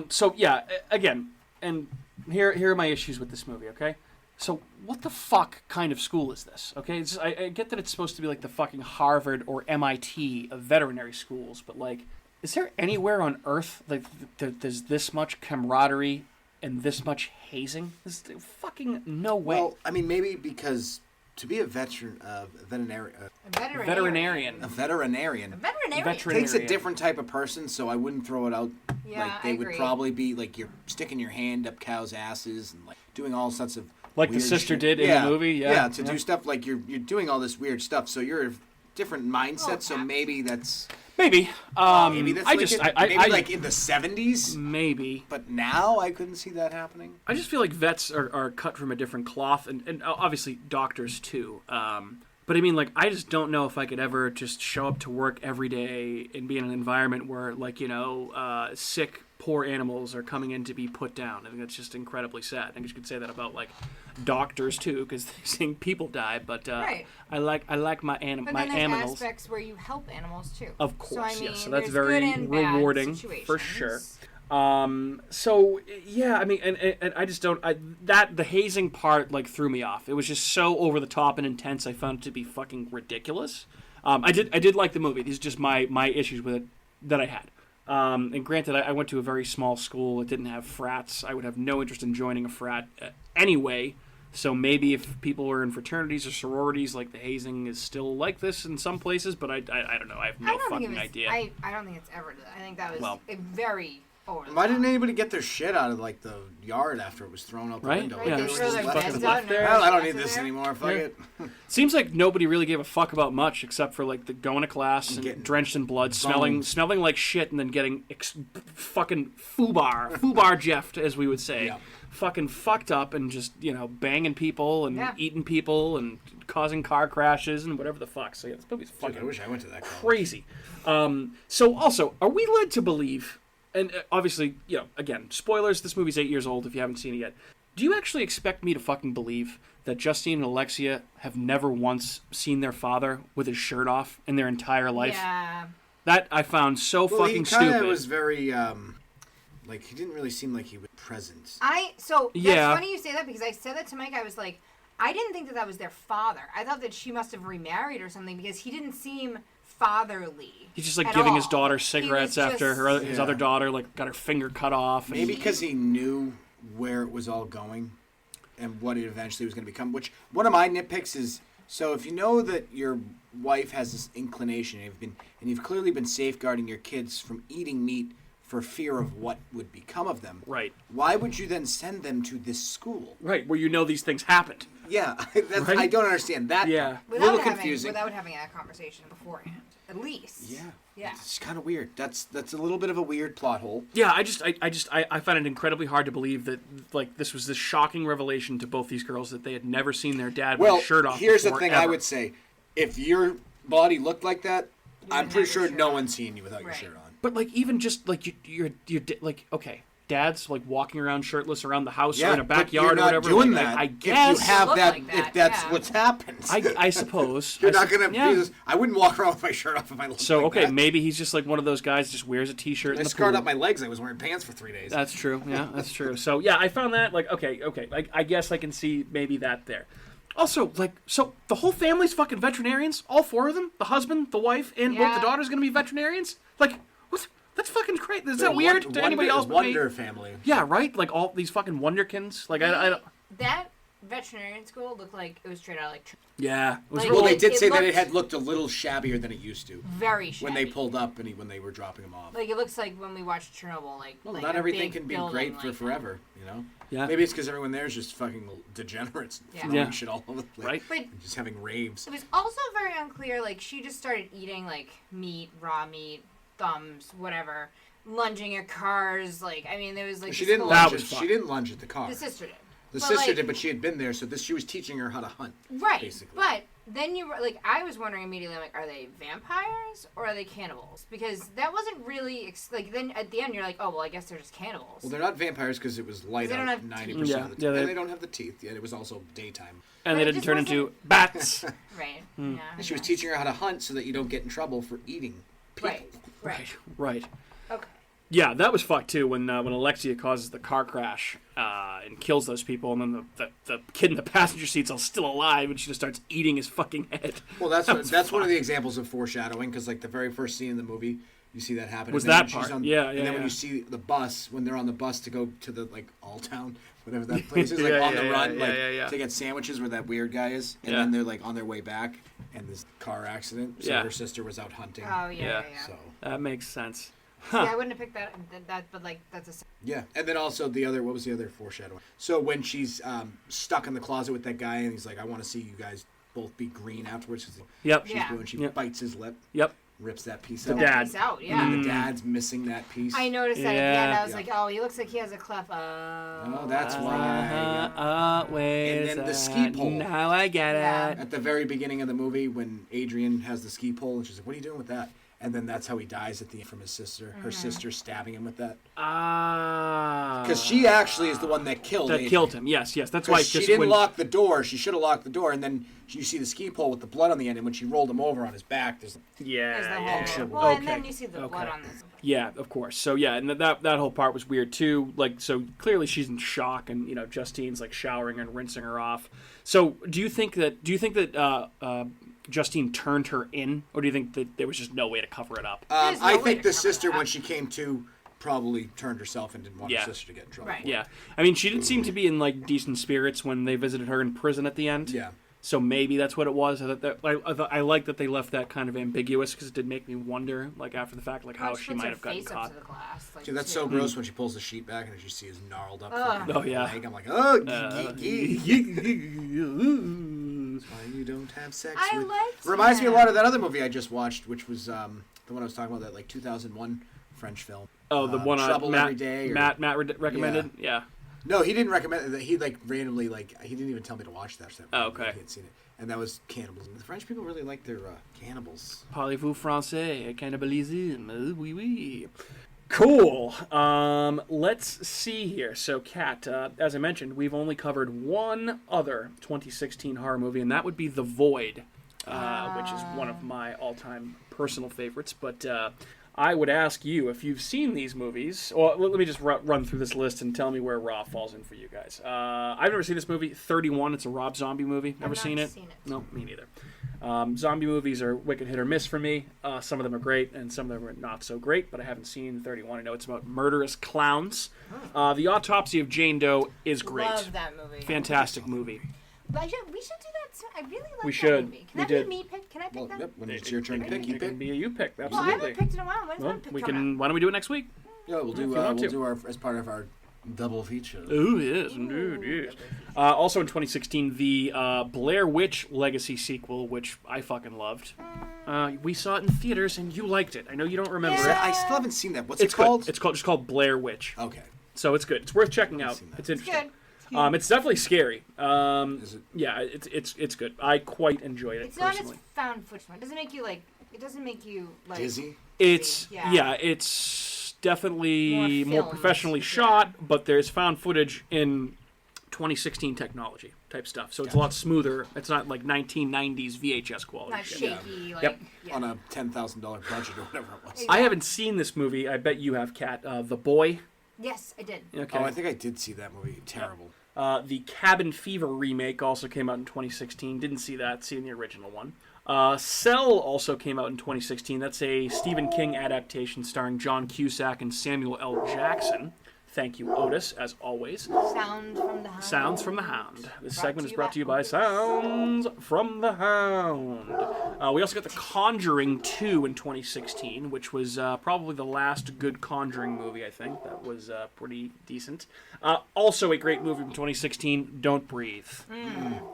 bit. So yeah, again, and here are my issues with this movie. Okay, so what the fuck kind of school is this? Okay, I get that it's supposed to be like the fucking Harvard or MIT of veterinary schools, but like, is there anywhere on Earth like there's this much camaraderie and this much hazing? There's fucking no way. Well, I mean, maybe because to be a veterinarian. A Veterinarian. A veterinarian Veterinarian. takes a different type of person, so I wouldn't throw it out. Yeah, like they I would agree. probably be like you're sticking your hand up cows' asses and like doing all sorts of Like the weird sister shit. did in the movie, yeah. to do stuff like you're doing all this weird stuff. So you're a different mindset. So maybe that's Maybe. maybe that's I like just in, I maybe like in the 70s. maybe. But now I couldn't see that happening. I just feel like vets are cut from a different cloth, and obviously doctors too. But I mean, like, I just don't know if I could ever just show up to work every day and be in an environment where, like, sick, poor animals are coming in to be put down. I think that's just incredibly sad. I think you could say that about, like, doctors too, because they're seeing people die. But Right. I like my But my then there's animals. aspects where you help animals too. Of course, so, I mean, yes. So that's there's very good and bad rewarding for situations. sure. So yeah, I mean, and I just don't. The hazing part like threw me off. It was just so over the top and intense. I found it to be fucking ridiculous. I did like the movie. These are just my issues with it that I had. And granted, I went to a very small school. It didn't have frats. I would have no interest in joining a frat anyway. So maybe if people were in fraternities or sororities, like the hazing is still like this in some places, but I don't know. I have no fucking idea. I don't think it's ever. I think that was a very over. Why didn't anybody get their shit out of like the yard after it was thrown out the Right? window? Yeah, They they're just throw their left beds it. out and there. Well, I don't everything need else this in there? anymore. Fuck Yeah. it. Seems like nobody really gave a fuck about much except for like the going to class and getting drenched in blood, bones. smelling like shit, and then getting fucking foobar Jeffed, as we would say, Yeah. fucking fucked up and just banging people and Yeah. eating people and causing car crashes and whatever the fuck. So yeah, this movie's Dude, fucking I wish I went to that college. crazy. So also, are we led to believe? And obviously, again, spoilers. This movie's 8 years old. If you haven't seen it yet, do you actually expect me to fucking believe that Justine and Alexia have never once seen their father with his shirt off in their entire life? Yeah. That I found so Well, fucking he kind stupid. of was very like he didn't really seem like he was present. That's Yeah. funny you say that because I said that to Mike. I was like, I didn't think that was their father. I thought that she must have remarried or something because he didn't seem fatherly. He's just like at giving all. his daughter He cigarettes was after just- his Yeah. other daughter like got her finger cut off. And Maybe because he knew where it was all going and what it eventually was going to become. Which one of my nitpicks is so if you know that your wife has this inclination and you've clearly been safeguarding your kids from eating meat for fear of what would become of them. Right. Why would you then send them to this school? Right, where these things happened. Yeah, that's, Right? I don't understand that. Yeah. Little confusing. Without having that conversation beforehand, at least. Yeah. Yeah. It's kind of weird. That's a little bit of a weird plot hole. Yeah, I find it incredibly hard to believe that like this was this shocking revelation to both these girls that they had never seen their dad with Well, his shirt off. here's the before, thing ever. I would say. If your body looked like that, I'm wouldn't pretty have your sure shirt no on. one's seeing you without your Right. shirt on. But like even just like you're like okay, dad's like walking around shirtless around the house or in a but backyard you're or not whatever. doing like, that. I if guess you have Look that, like if that, that's yeah. what's happened. I suppose You're I not gonna yeah. do this. I wouldn't walk around with my shirt off if I looked So like okay, that. maybe he's just like one of those guys just wears a t-shirt. I in the scarred pool. up my legs. I was wearing pants for 3 days. That's true. Yeah, that's true. So yeah, I found that like okay. I guess I can see maybe that there. Also, like, so the whole family's fucking veterinarians. All four of them, the husband, the wife, and both Yeah. the daughters, going to be veterinarians. Like, That's fucking great. Is that weird to anybody else but me? Wonder Family. Yeah, right? Like all these fucking Wonderkins. Like I don't... That veterinarian school looked like it was straight out like... Yeah. It was Like, Well, really... they did say that looked it had looked a little shabbier than it used to. Very shabby. When they pulled up and when they were dropping them off. Like, it looks like when we watched Chernobyl, Well, like not a everything big can be building great for like forever, you know? Yeah. Maybe it's because everyone there is just fucking degenerates. Yeah. Throwing Yeah. shit all over the place. Right. But And just having raves. it was also very unclear, like, she just started eating, like, meat, raw meat, thumbs, whatever, lunging at cars, like, I mean, there was, like, She this didn't whole- That lunge. was She fun. didn't lunge at the car. The sister did. The But, sister like- did, but she had been there, so she was teaching her how to hunt. Right. Basically. But then like, I was wondering immediately, I'm like, are they vampires or are they cannibals? Because that wasn't really, like, then at the end you're like, oh, well, I guess they're just cannibals. Well, they're not vampires because it was light They don't out have 90% teeth. of the Yeah, time. they- And they don't have the teeth yet. It was also daytime. And But they it didn't just turn wasn't- into bats. Right. Hmm. Yeah. I And she was guess. teaching her how to hunt so that you don't get in trouble for eating people. Right. Right. Okay. Yeah, that was fucked too. When Alexia causes the car crash and kills those people, and then the kid in the passenger seat's all still alive, and she just starts eating his fucking head. Well, that's one of the examples of foreshadowing, because like the very first scene in the movie, you see that happen. Was and then that when she's part? Yeah, And then when yeah. you see the bus, when they're on the bus to go to the like Alltown, whatever that place is, like Yeah, on yeah, the yeah, run, yeah, like yeah. to get sandwiches where that weird guy is, and Yeah. then they're like on their way back, and this car accident. So Yeah. her sister was out hunting. Oh, Yeah. yeah. So That makes sense. Yeah, I wouldn't have picked that, but, like, that's a... yeah, and then also what was the other foreshadowing? So when she's stuck in the closet with that guy, and he's like, "I want to see you guys both be green afterwards." 'Cause Yep. she's Yeah. blue, and she Yep. bites his lip, Yep. rips that piece The out. dad. Peace out, And yeah. then the dad's missing that piece. I noticed that at the end. Yeah. I was like, oh, he looks like he has a cleft. Oh, that's why. Wait. And then the ski pole. Now I get Yeah. it. At the very beginning of the movie, when Adrian has the ski pole, and she's like, "What are you doing with that?" And then that's how he dies at the end from his sister. Her sister stabbing him with that. Because she actually is the one that killed That Adrian. killed him. Yes, yes. That's why. She just didn't when- lock the door. She should have locked the door. And then you see the ski pole with the blood on the end. And when she rolled him over on his back, there's Yeah. There's the yeah, whole... yeah. Well, and Okay. then you see the blood Okay. on this. Yeah, of course. So yeah, and that whole part was weird too. Like, so clearly she's in shock, and Justine's like showering and rinsing her off. So do you think that Justine turned her in, or do you think that there was just no way to cover it up? There's no I way think to the cover sister, that up. when she came to, probably turned herself and didn't want Yeah. her sister to get in trouble. Right. for it. Yeah, I mean, she did seem to be in like decent spirits when they visited her in prison at the end. Yeah. So maybe that's what it was. I like that they left that kind of ambiguous, because it did make me wonder, like after the fact, like how Well, she puts might her have gotten face caught. up to the glass. Like, See, that's too. so gross when she pulls the sheet back and you see his gnarled up Ugh. fucking Oh, yeah. leg. I'm like, oh, why you don't have sex I with... liked Reminds me a that. lot of that other movie I just watched, which was the one I was talking about, that like 2001 French film. Oh, the one Trouble Matt, Every Day. Or... Matt recommended. Yeah. No, he didn't recommend it. He like randomly he didn't even tell me to watch that. Oh, okay. He had seen it, and that was cannibalism. The French people really like their cannibals. Parlez-vous français? Cannibalisme? Oui, oui. Cool. Let's see here. So, Kat, as I mentioned, we've only covered one other 2016 horror movie, and that would be The Void, which is one of my all-time personal favorites. But I would ask you if you've seen these movies. Or let me just run through this list and tell me where Raw falls in for you guys. I've never seen this movie. 31. It's a Rob Zombie movie. Never I've seen not it? seen it. No, me neither. Zombie movies are wicked hit or miss for me. Some of them are great, and some of them are not so great, but I haven't seen 31. I know it's about murderous clowns. The Autopsy of Jane Doe is great. Love that movie. Fantastic movie. But we should do that soon. I really like We that should. movie. We Can that be did. a me pick? Can I pick Well, that? yep. When it's your turn to pick, you It can pick. be a you pick, Well, I absolutely. haven't picked in a while. When's Well, my pick we coming can. Why don't we do it next week? Yeah, we'll do. you want We'll to. do our as part of our double feature. Oh, yes, indeed, yes. Also in 2016, the Blair Witch Legacy sequel, which I fucking loved. We saw it in theaters, and you liked it. I know you don't remember Yeah. I still haven't seen that. What's it. It's it called? good. It's just called Blair Witch. Okay. So it's good. It's worth checking out. seen that. It's It's interesting. good. It's definitely scary. Is it? Yeah, it's good. I quite enjoyed it It's not as personally. found footage. It doesn't make you like. It doesn't make you like. Dizzy? It's Yeah. it's definitely more filmed, professionally yeah. shot, but there's found footage in 2016 technology type stuff. So it's a lot smoother. It's not like 1990s VHS quality. Not shit. shaky. Like. Yep. Yeah. On a $10,000 budget or whatever it was. I haven't seen this movie. I bet you have, Kat. The Boy. Yes, I did. Okay. Oh, I think I did see that movie. Terrible. The Cabin Fever remake also came out in 2016. Didn't see that. Seen the original one. Cell also came out in 2016. That's a Stephen King adaptation starring John Cusack and Samuel L. Jackson. Thank you, Otis, as always. Sound from the Hound. Sounds from the Hound. This segment is brought to you by Sounds from the Hound. We also got The Conjuring 2 in 2016, which was probably the last good Conjuring movie, I think. That was pretty decent. Also a great movie from 2016, Don't Breathe.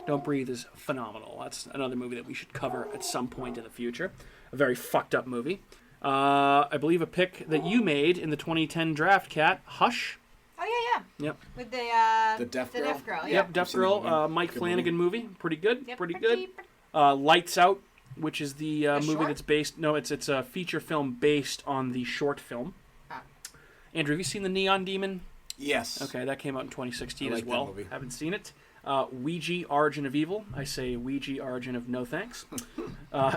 Don't Breathe is phenomenal. That's another movie that we should cover at some point in the future. A very fucked up movie. I believe a pick that you made in the 2010 draft, Kat, Hush. Oh, yeah. Yep. With the Deaf Girl. Yeah. Yep, Deaf Girl, Mike Flanagan movie. Pretty good. Yep, pretty good. Lights Out, which is the movie short? that's based... No, it's a feature film based on the short film. Ah. Andrew, have you seen The Neon Demon? Yes. Okay, that came out in 2016 I like as well. that movie. Haven't seen it. Ouija, Origin of Evil. I say Ouija, Origin of No Thanks.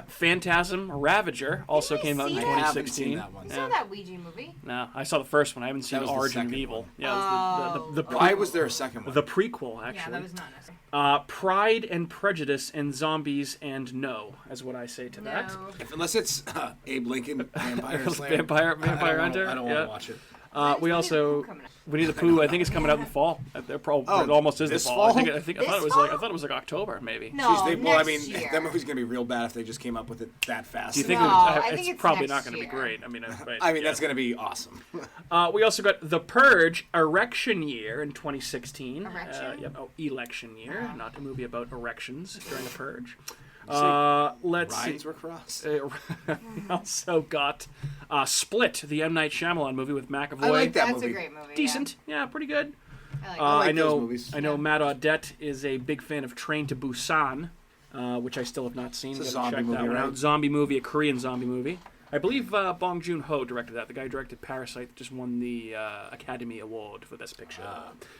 Phantasm, Ravager also came out in see that? 2016. I haven't seen that one. You saw that Ouija movie? No, I saw the first one. I haven't seen That was the Origin of second Evil. one. Yeah, it was the Why was there a second one? the prequel, actually. Yeah, that was not necessary. Pride and Prejudice and Zombies and No, is what I say to that. No. Unless it's Abe Lincoln, Vampire Slayer. Vampire I Hunter. don't want to watch it. We also Winnie the Pooh. I think it's coming out in the fall. They're probably it almost is the this fall. fall? I thought it was like October maybe. No, Well, I mean, next year. that movie's gonna be real bad if they just came up with it that fast. Do you think No, I think it's it's probably next not going to be year. great? I mean, that's gonna be awesome. We also got The Purge, Erection Year in 2016. Erection? Election Year, not a movie about erections during the Purge. Let's see. Lines were crossed. We also got Split, the M. Night Shyamalan movie with McAvoy. I like that That's movie. a great movie. Decent, yeah, pretty good. Yeah. I like I like I know. those movies. I know. Matt Audette is a big fan of Train to Busan, which I still have not seen. It's a Gotta zombie check that movie, one right? out. Zombie movie, a Korean zombie movie. I believe Bong Joon-ho directed that. The guy who directed Parasite that just won the Academy Award for Best Picture.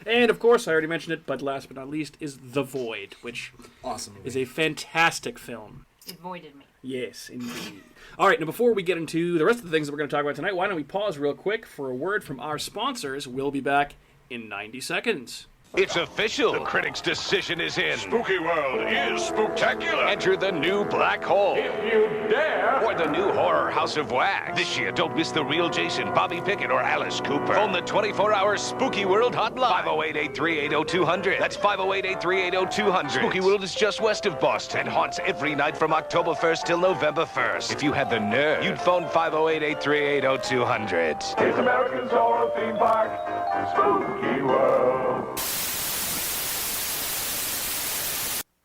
And of course, I already mentioned it, but last but not least is The Void, which Awesome movie. is a fantastic film. It voided me. Yes, indeed. All right, now before we get into the rest of the things that we're going to talk about tonight, why don't we pause real quick for a word from our sponsors. We'll be back in 90 seconds. It's official. The critics' decision is in. Spooky World is spooktacular. Enter the new black hole. If you dare. Or the new horror House of Wax. This year, don't miss the real Jason, Bobby Pickett, or Alice Cooper. Phone the 24-hour Spooky World hotline. 508-838-0200. That's 508-838-0200. Spooky World is just west of Boston and haunts every night from October 1st till November 1st. If you had the nerve, you'd phone 508-838-0200. It's American Horror Theme Park. Spooky World.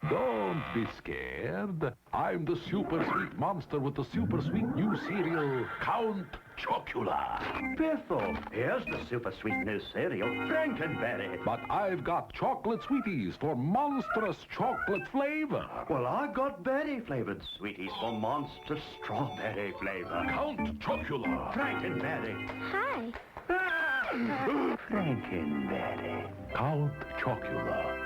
Don't be scared. I'm the super sweet monster with the super sweet new cereal, Count Chocula. Biffle, here's the super sweet new cereal, Frankenberry. But I've got chocolate sweeties for monstrous chocolate flavor. Well, I've got berry-flavored sweeties for monster strawberry flavor. Count Chocula. Frankenberry. Hi. Frankenberry. Count Chocula.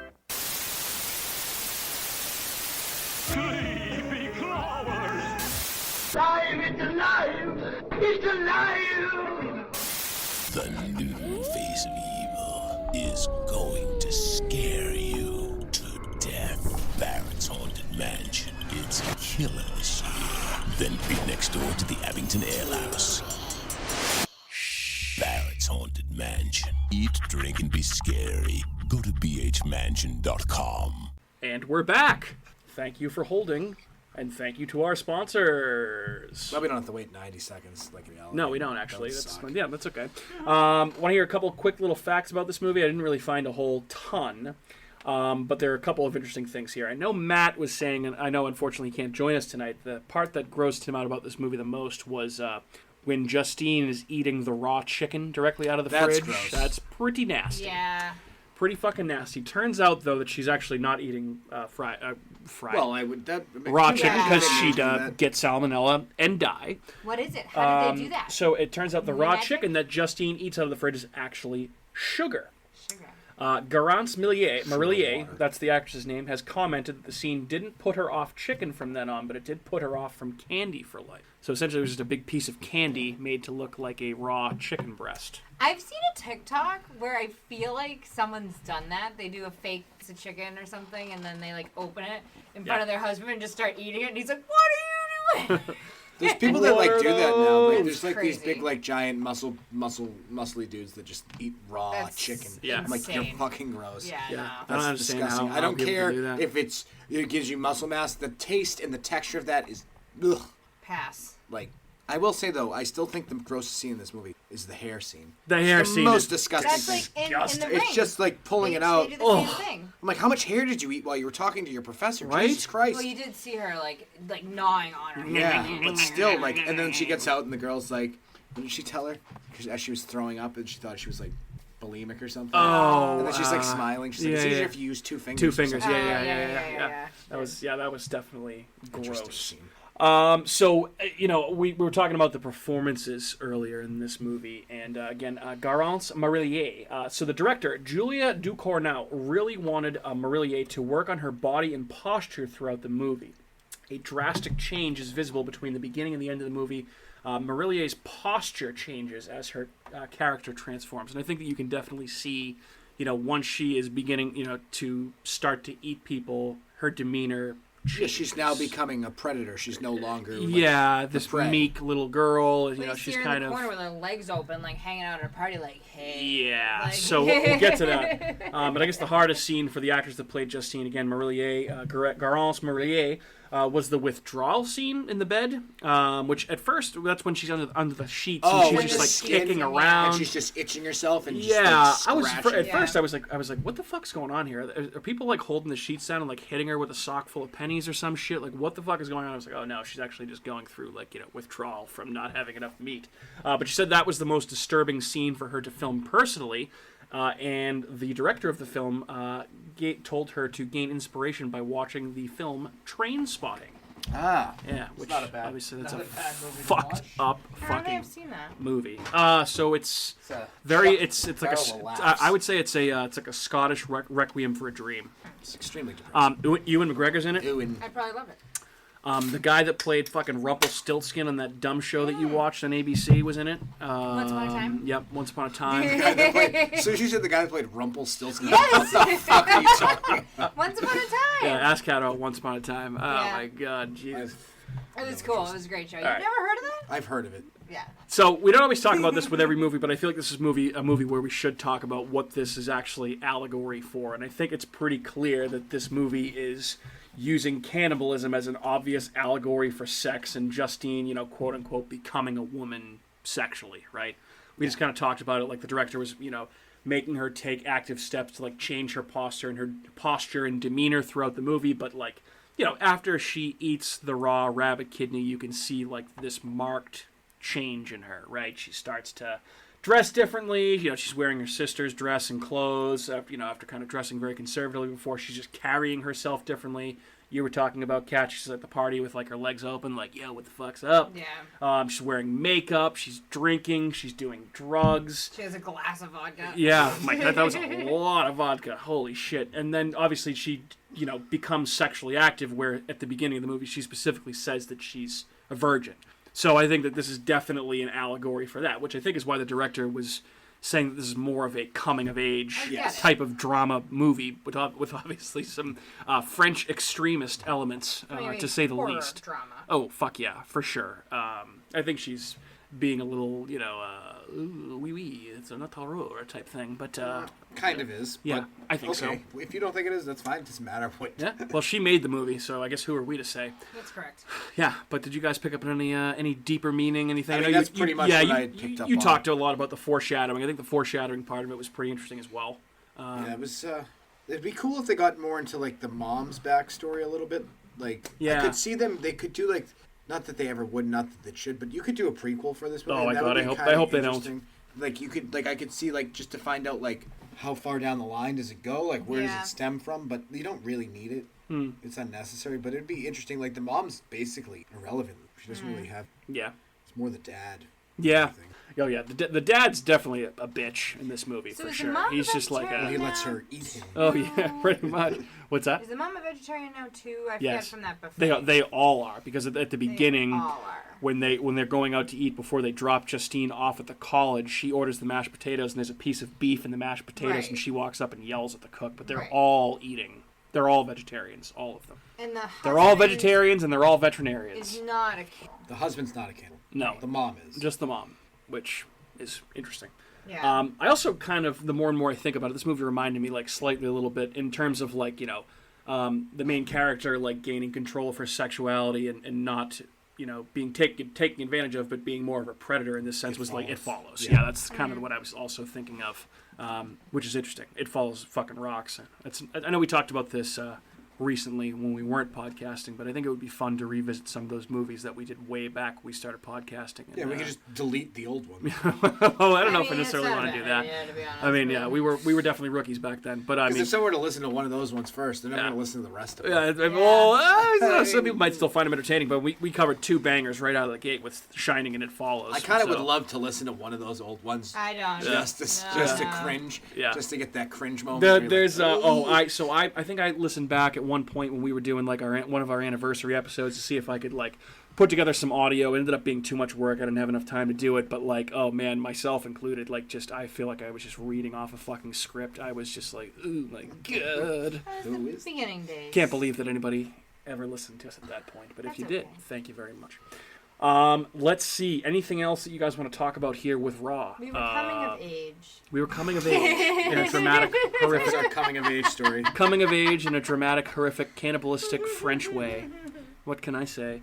Sleepy Clovers. The new face of evil is going to scare you to death. Barrett's Haunted Mansion. It's killer this year. Then be next door to the Abington Ale House. Barrett's Haunted Mansion. Eat, drink, and be scary. Go to bhmansion.com. And we're back. Thank you for holding, and thank you to our sponsors. Well, we don't have to wait 90 seconds like reality. No, we don't actually. That would That's suck. yeah, that's okay. Want to hear a couple quick little facts about this movie? I didn't really find a whole ton, but there are a couple of interesting things here. I know Matt was saying, and I know unfortunately he can't join us tonight. The part that grossed him out about this movie the most was when Justine is eating the raw chicken directly out of the That's fridge. gross. That's pretty nasty. Yeah. Pretty fucking nasty. Turns out though that she's actually not eating fried. Well, I would Raw chicken Yeah. because Yeah. she'd get salmonella and die. What is it? How did they do that? So it turns out the raw Magic? chicken that Justine eats out of the fridge is actually sugar. Sugar. Garance Marillier, that's the actress's name, has commented that the scene didn't put her off chicken from then on, but it did put her off from candy for life. So essentially it was just a big piece of candy made to look like a raw chicken breast. I've seen a TikTok where I feel like someone's done that. They do a fake piece of chicken or something, and then they like open it in front of their husband and just start eating it, and he's like, "What are you doing?" There's people that like do that now. Like, there's like these crazy. big like giant muscly dudes that just eat raw That's chicken. Yeah. I'm like, you're insane. fucking gross. Yeah, Yeah. no. I don't That's understand disgusting. how I don't people care do that. if it gives you muscle mass. The taste and the texture of that is ugh. Pass. Like, I will say though, I still think the grossest scene in this movie is the hair scene. The hair It's the scene most is disgusting That's thing. like in the ring. It's just like pulling They- it out. They do the same thing. I'm like, how much hair did you eat while you were talking to your professor? Right? Jesus Christ. Well, you did see her like gnawing on her. Yeah, but still, like, and then she gets out, and the girl's like, what did she tell her? 'Cause as she was throwing up, and she thought she was like bulimic or something. Oh, And then she's like smiling. She's like, it's easier if you use 2 fingers. Two or fingers, something. yeah. That was definitely Interesting gross. scene. So, we were talking about the performances earlier in this movie, and again, Garance Marillier. So the director, Julia Ducournau, really wanted Marillier to work on her body and posture throughout the movie. A drastic change is visible between the beginning and the end of the movie. Marillier's posture changes as her character transforms, and I think that you can definitely see, once she is beginning, to start to eat people, her demeanor changes. Yeah, she's now becoming a predator. She's no longer. Like, this prey. meek little girl. But you see She's her kind in the of. corner with her legs open, like hanging out at a party, like, hey. Yeah, Like- so we'll get to that. But I guess the hardest scene for the actress that played Justine, again, Marillier, Garance Marillier, was the withdrawal scene in the bed, which at first, that's when she's under the sheets, and she's when just the like skin- kicking yeah. around. And she's just itching herself and Yeah, just, I like, was scratching. at first. I was like, what the fuck's going on here? Are people like holding the sheets down and like hitting her with a sock full of pennies or some shit? Like, what the fuck is going on? I was like, oh no, she's actually just going through like withdrawal from not having enough meat. But she said that was the most disturbing scene for her to film personally, and the director of the film told her to gain inspiration by watching the film Train Spotting. Ah. Yeah, which not a bad- obviously that's not a a bad movie to fucked watch. up How have fucking seen that? movie. So it's a very shocking, it's like a terrible lapse. I would say it's like a Scottish requiem for a dream. It's extremely depressing. Ewan McGregor's in it. Ew, and I'd probably love it. The guy that played fucking Rumpelstiltskin on that dumb show that you watched on ABC was in it. Once Upon a Time? Yep, Once Upon a Time. so you said the guy that played Rumpelstiltskin. Yes! What the fuck are you talking about? Once Upon a Time! Yeah, ask Cat about Once Upon a Time. Oh Yeah. my god, Jesus. It was cool. It was a great show. You've right. never heard of that? I've heard of it. Yeah. So we don't always talk about this with every movie, but I feel like this is a movie where we should talk about what this is actually allegory for, and I think it's pretty clear that this movie is using cannibalism as an obvious allegory for sex and Justine, quote unquote, becoming a woman sexually, right? We just kind of talked about it, like the director was, making her take active steps to like change her posture and demeanor throughout the movie, but like, after she eats the raw rabbit kidney, you can see like this marked change in her, right? She starts to dress differently. She's wearing her sister's dress and clothes. After kind of dressing very conservatively before, she's just carrying herself differently. You were talking about Kat. She's at the party with like her legs open, like, yo, what the fuck's up? Yeah. She's wearing makeup. She's drinking. She's doing drugs. She has a glass of vodka. Yeah, my God, that was a lot of vodka. Holy shit. And then obviously she, becomes sexually active, where at the beginning of the movie she specifically says that she's a virgin. So I think that this is definitely an allegory for that, which I think is why the director was saying that this is more of a coming-of-age type of drama movie, with obviously some French extremest elements, to say the horror least. Drama. Oh, fuck yeah, for sure. I think she's being a little, oui, it's a horror type thing, but... Kind of is. Yeah, but I think so. If you don't think it is, that's fine. It doesn't matter what. Yeah, well, she made the movie, so I guess who are we to say? That's correct. Yeah, but did you guys pick up on any deeper meaning, anything? I mean, know that's pretty much what I picked up You on. talked a lot about the foreshadowing. I think the foreshadowing part of it was pretty interesting as well. Yeah, it was. It'd be cool if they got more into like the mom's backstory a little bit. Like, Yeah. I could see them. They could do like, not that they ever would, not that they should, but you could do a prequel for this movie. Oh and my that God, would be I kinda hope they don't. interesting. Like you could, like I could see like just to find out like how far down the line does it go, like where does it stem from, but you don't really need it. It's unnecessary, but it'd be interesting. Like the mom's basically irrelevant. She doesn't really have. Yeah. It's more the dad. Yeah. Oh yeah, the dad's definitely a bitch in this movie So for is the sure. mom He's just like vegetarian? He a. lets her eat him. Oh yeah, pretty much. What's that? Is the mom a vegetarian now too? I forget Yes. from that before. They all are, because at the beginning, all are. when they're going out to eat before they drop Justine off at the college, she orders the mashed potatoes and there's a piece of beef in the mashed potatoes, Right. and she walks up and yells at the cook. But they're Right. all eating. They're all vegetarians, all of them. And the They're all husband vegetarians and they're all veterinarians. Is not a kid. The husband's not a cannibal. No, The mom is. just the mom, which is interesting. Yeah. I also kind of, the more and more I think about it, this movie reminded me like slightly a little bit in terms of like, you know, the main character like gaining control of her sexuality and not, you know, being taken advantage of, but being more of a predator in this sense was like It Follows. Yeah, that's kind of what I was also thinking of, which is interesting. It Follows fucking rocks. I know we talked about this recently when we weren't podcasting, but I think it would be fun to revisit some of those movies that we did way back when we started podcasting. And, Yeah, we could just delete the old one. oh, I don't know if I mean, necessarily it's not want a to do bad that. idea, to be honest, I mean, yeah, but- we were definitely rookies back then. But I Because mean, if someone were to listen to one of those ones first, they're never Yeah. going to listen to the rest of yeah, them. well, some people might still find them entertaining, but we covered two bangers right out of the gate with Shining and It Follows. I kind of so- would love to listen to one of those old ones. I don't. Just to No. cringe. Yeah. Just to get that cringe moment. where you're There's like, I think I listened back at one point when we were doing like one of our anniversary episodes to see if I could like put together some audio. It ended up being too much work. I didn't have enough time to do it. But like, oh man, myself included, like just I feel like I was just reading off a fucking script. I was just like, ooh my god. That was the beginning days. Can't believe that anybody ever listened to us at that point. But if That's you did, okay. thank you very much. Let's see. Anything else that you guys want to talk about here with Raw? We were coming of age. We were coming of age in a dramatic, This horrific is our coming of age story. coming of age in a dramatic, horrific, cannibalistic French way. What can I say?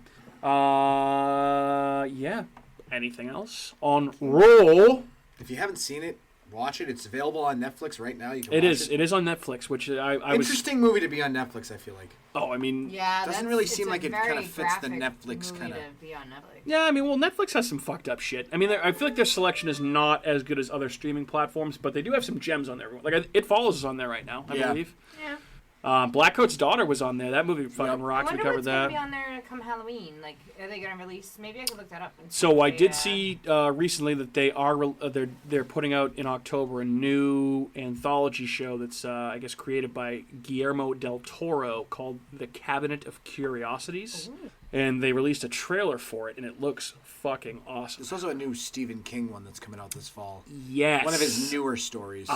Yeah. Anything else on roll? If you haven't seen it, watch it. It's available on Netflix right now. You can It watch is. It is on Netflix, which I was. Interesting movie to be on Netflix, I feel like. Oh, I mean. Yeah, Doesn't really seem like it kinda fits the Netflix kinda- To be on Netflix. Yeah, I mean, well, Netflix has some fucked up shit. I mean, I feel like their selection is not as good as other streaming platforms, but they do have some gems on there. Like It Follows is on there right now, I Yeah. believe. Yeah. Blackcoat's Daughter was on there. That movie fucking Yep. I rocks. We wonder covered what's that. gonna be on there come Halloween. Like, are they gonna release? Maybe I could look that up. And see So if I they, did see recently that they are they're putting out in October a new anthology show that's I guess created by Guillermo del Toro called The Cabinet of Curiosities, and they released a trailer for it, and it looks fucking awesome. There's also a new Stephen King one that's coming out this fall. Yes, One of his newer stories.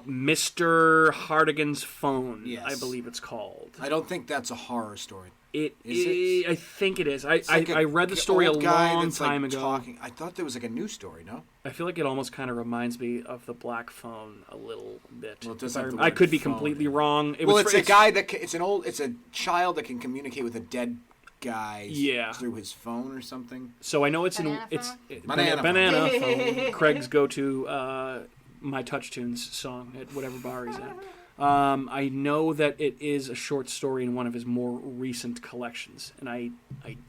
Mr. Hardigan's Phone, Yes. I believe it's called. I don't think that's a horror story. It Is it? I think it is. It's like I read the story a old guy long that's, time like, ago. Talking. I thought there was like a new story, no? I feel like it almost kind of reminds me of the Black Phone a little bit. Well, it does If have the I word could be phone completely in it. wrong. Well, it's a guy that it's a child that can communicate with a dead guy through his phone or something. So I know it's Banana phone? Banana phone. Craig's go-to My Touch Tunes song at whatever bar he's at. I know that it is a short story in one of his more recent collections, and I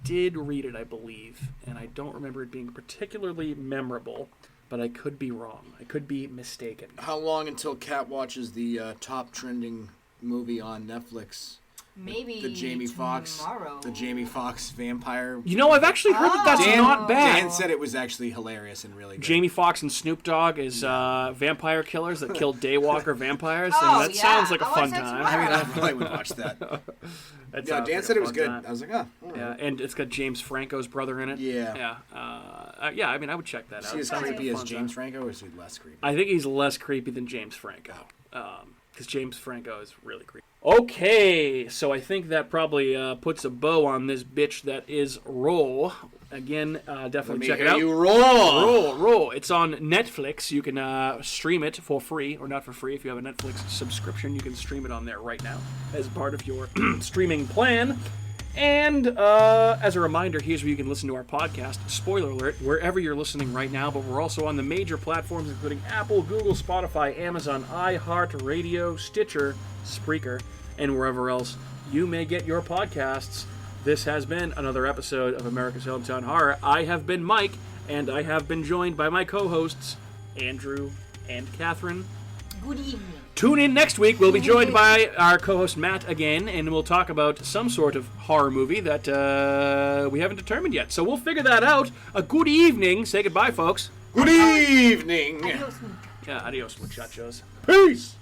did read it, I believe, and I don't remember it being particularly memorable, but I could be wrong. I could be mistaken. How long until Kat watches the top trending movie on Netflix? Maybe The Jamie Foxx. tomorrow. The Jamie Foxx vampire. You know, I've actually heard that that's not bad. Dan said it was actually hilarious and really good. Jamie Foxx and Snoop Dogg is vampire killers that killed daywalker vampires. Oh, and that yeah. sounds like a I'll fun watch that time. I mean, I tomorrow. probably would watch that. That Yeah, sounds Dan like said a it was fun good. time. I was like, oh. all right. Yeah, and it's got James Franco's brother in it. Yeah. Yeah, I mean, I would check that Is out. he It as sounds like a creepy as fun James time. Franco, or is he less creepy? I think he's less creepy than James Franco. Because James Franco is really creepy. Okay, so I think that probably puts a bow on this bitch that is Roll. Again, definitely check it out. You roll. Roll. It's on Netflix. You can stream it for free, or not for free. If you have a Netflix subscription, you can stream it on there right now as part of your streaming plan. And as a reminder, here's where you can listen to our podcast. Spoiler alert, wherever you're listening right now, but we're also on the major platforms including Apple, Google, Spotify, Amazon, iHeartRadio, Stitcher, Spreaker, and wherever else you may get your podcasts. This has been another episode of America's Hometown Horror. I have been Mike, and I have been joined by my co-hosts, Andrew and Catherine. Good evening. Tune in next week. We'll be joined by our co-host Matt again, and we'll talk about some sort of horror movie that we haven't determined yet. So we'll figure that out. A good evening. Say goodbye, folks. Good evening. Yeah, adios, muchachos. Peace.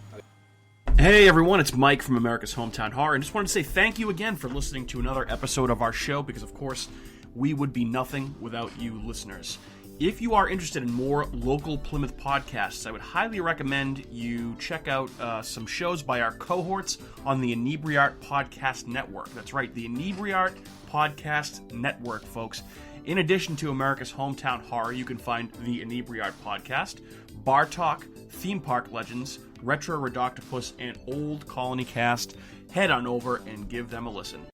Hey everyone, it's Mike from America's Hometown Horror, and just wanted to say thank you again for listening to another episode of our show, because of course, we would be nothing without you listeners. If you are interested in more local Plymouth podcasts, I would highly recommend you check out some shows by our cohorts on the Inebriart Podcast Network. That's right, the Inebriart Podcast Network, folks. In addition to America's Hometown Horror, you can find the Inebriart Podcast, Bar Talk, Theme Park Legends, Retro Redoctopus, and Old Colony Cast. Head on over and give them a listen.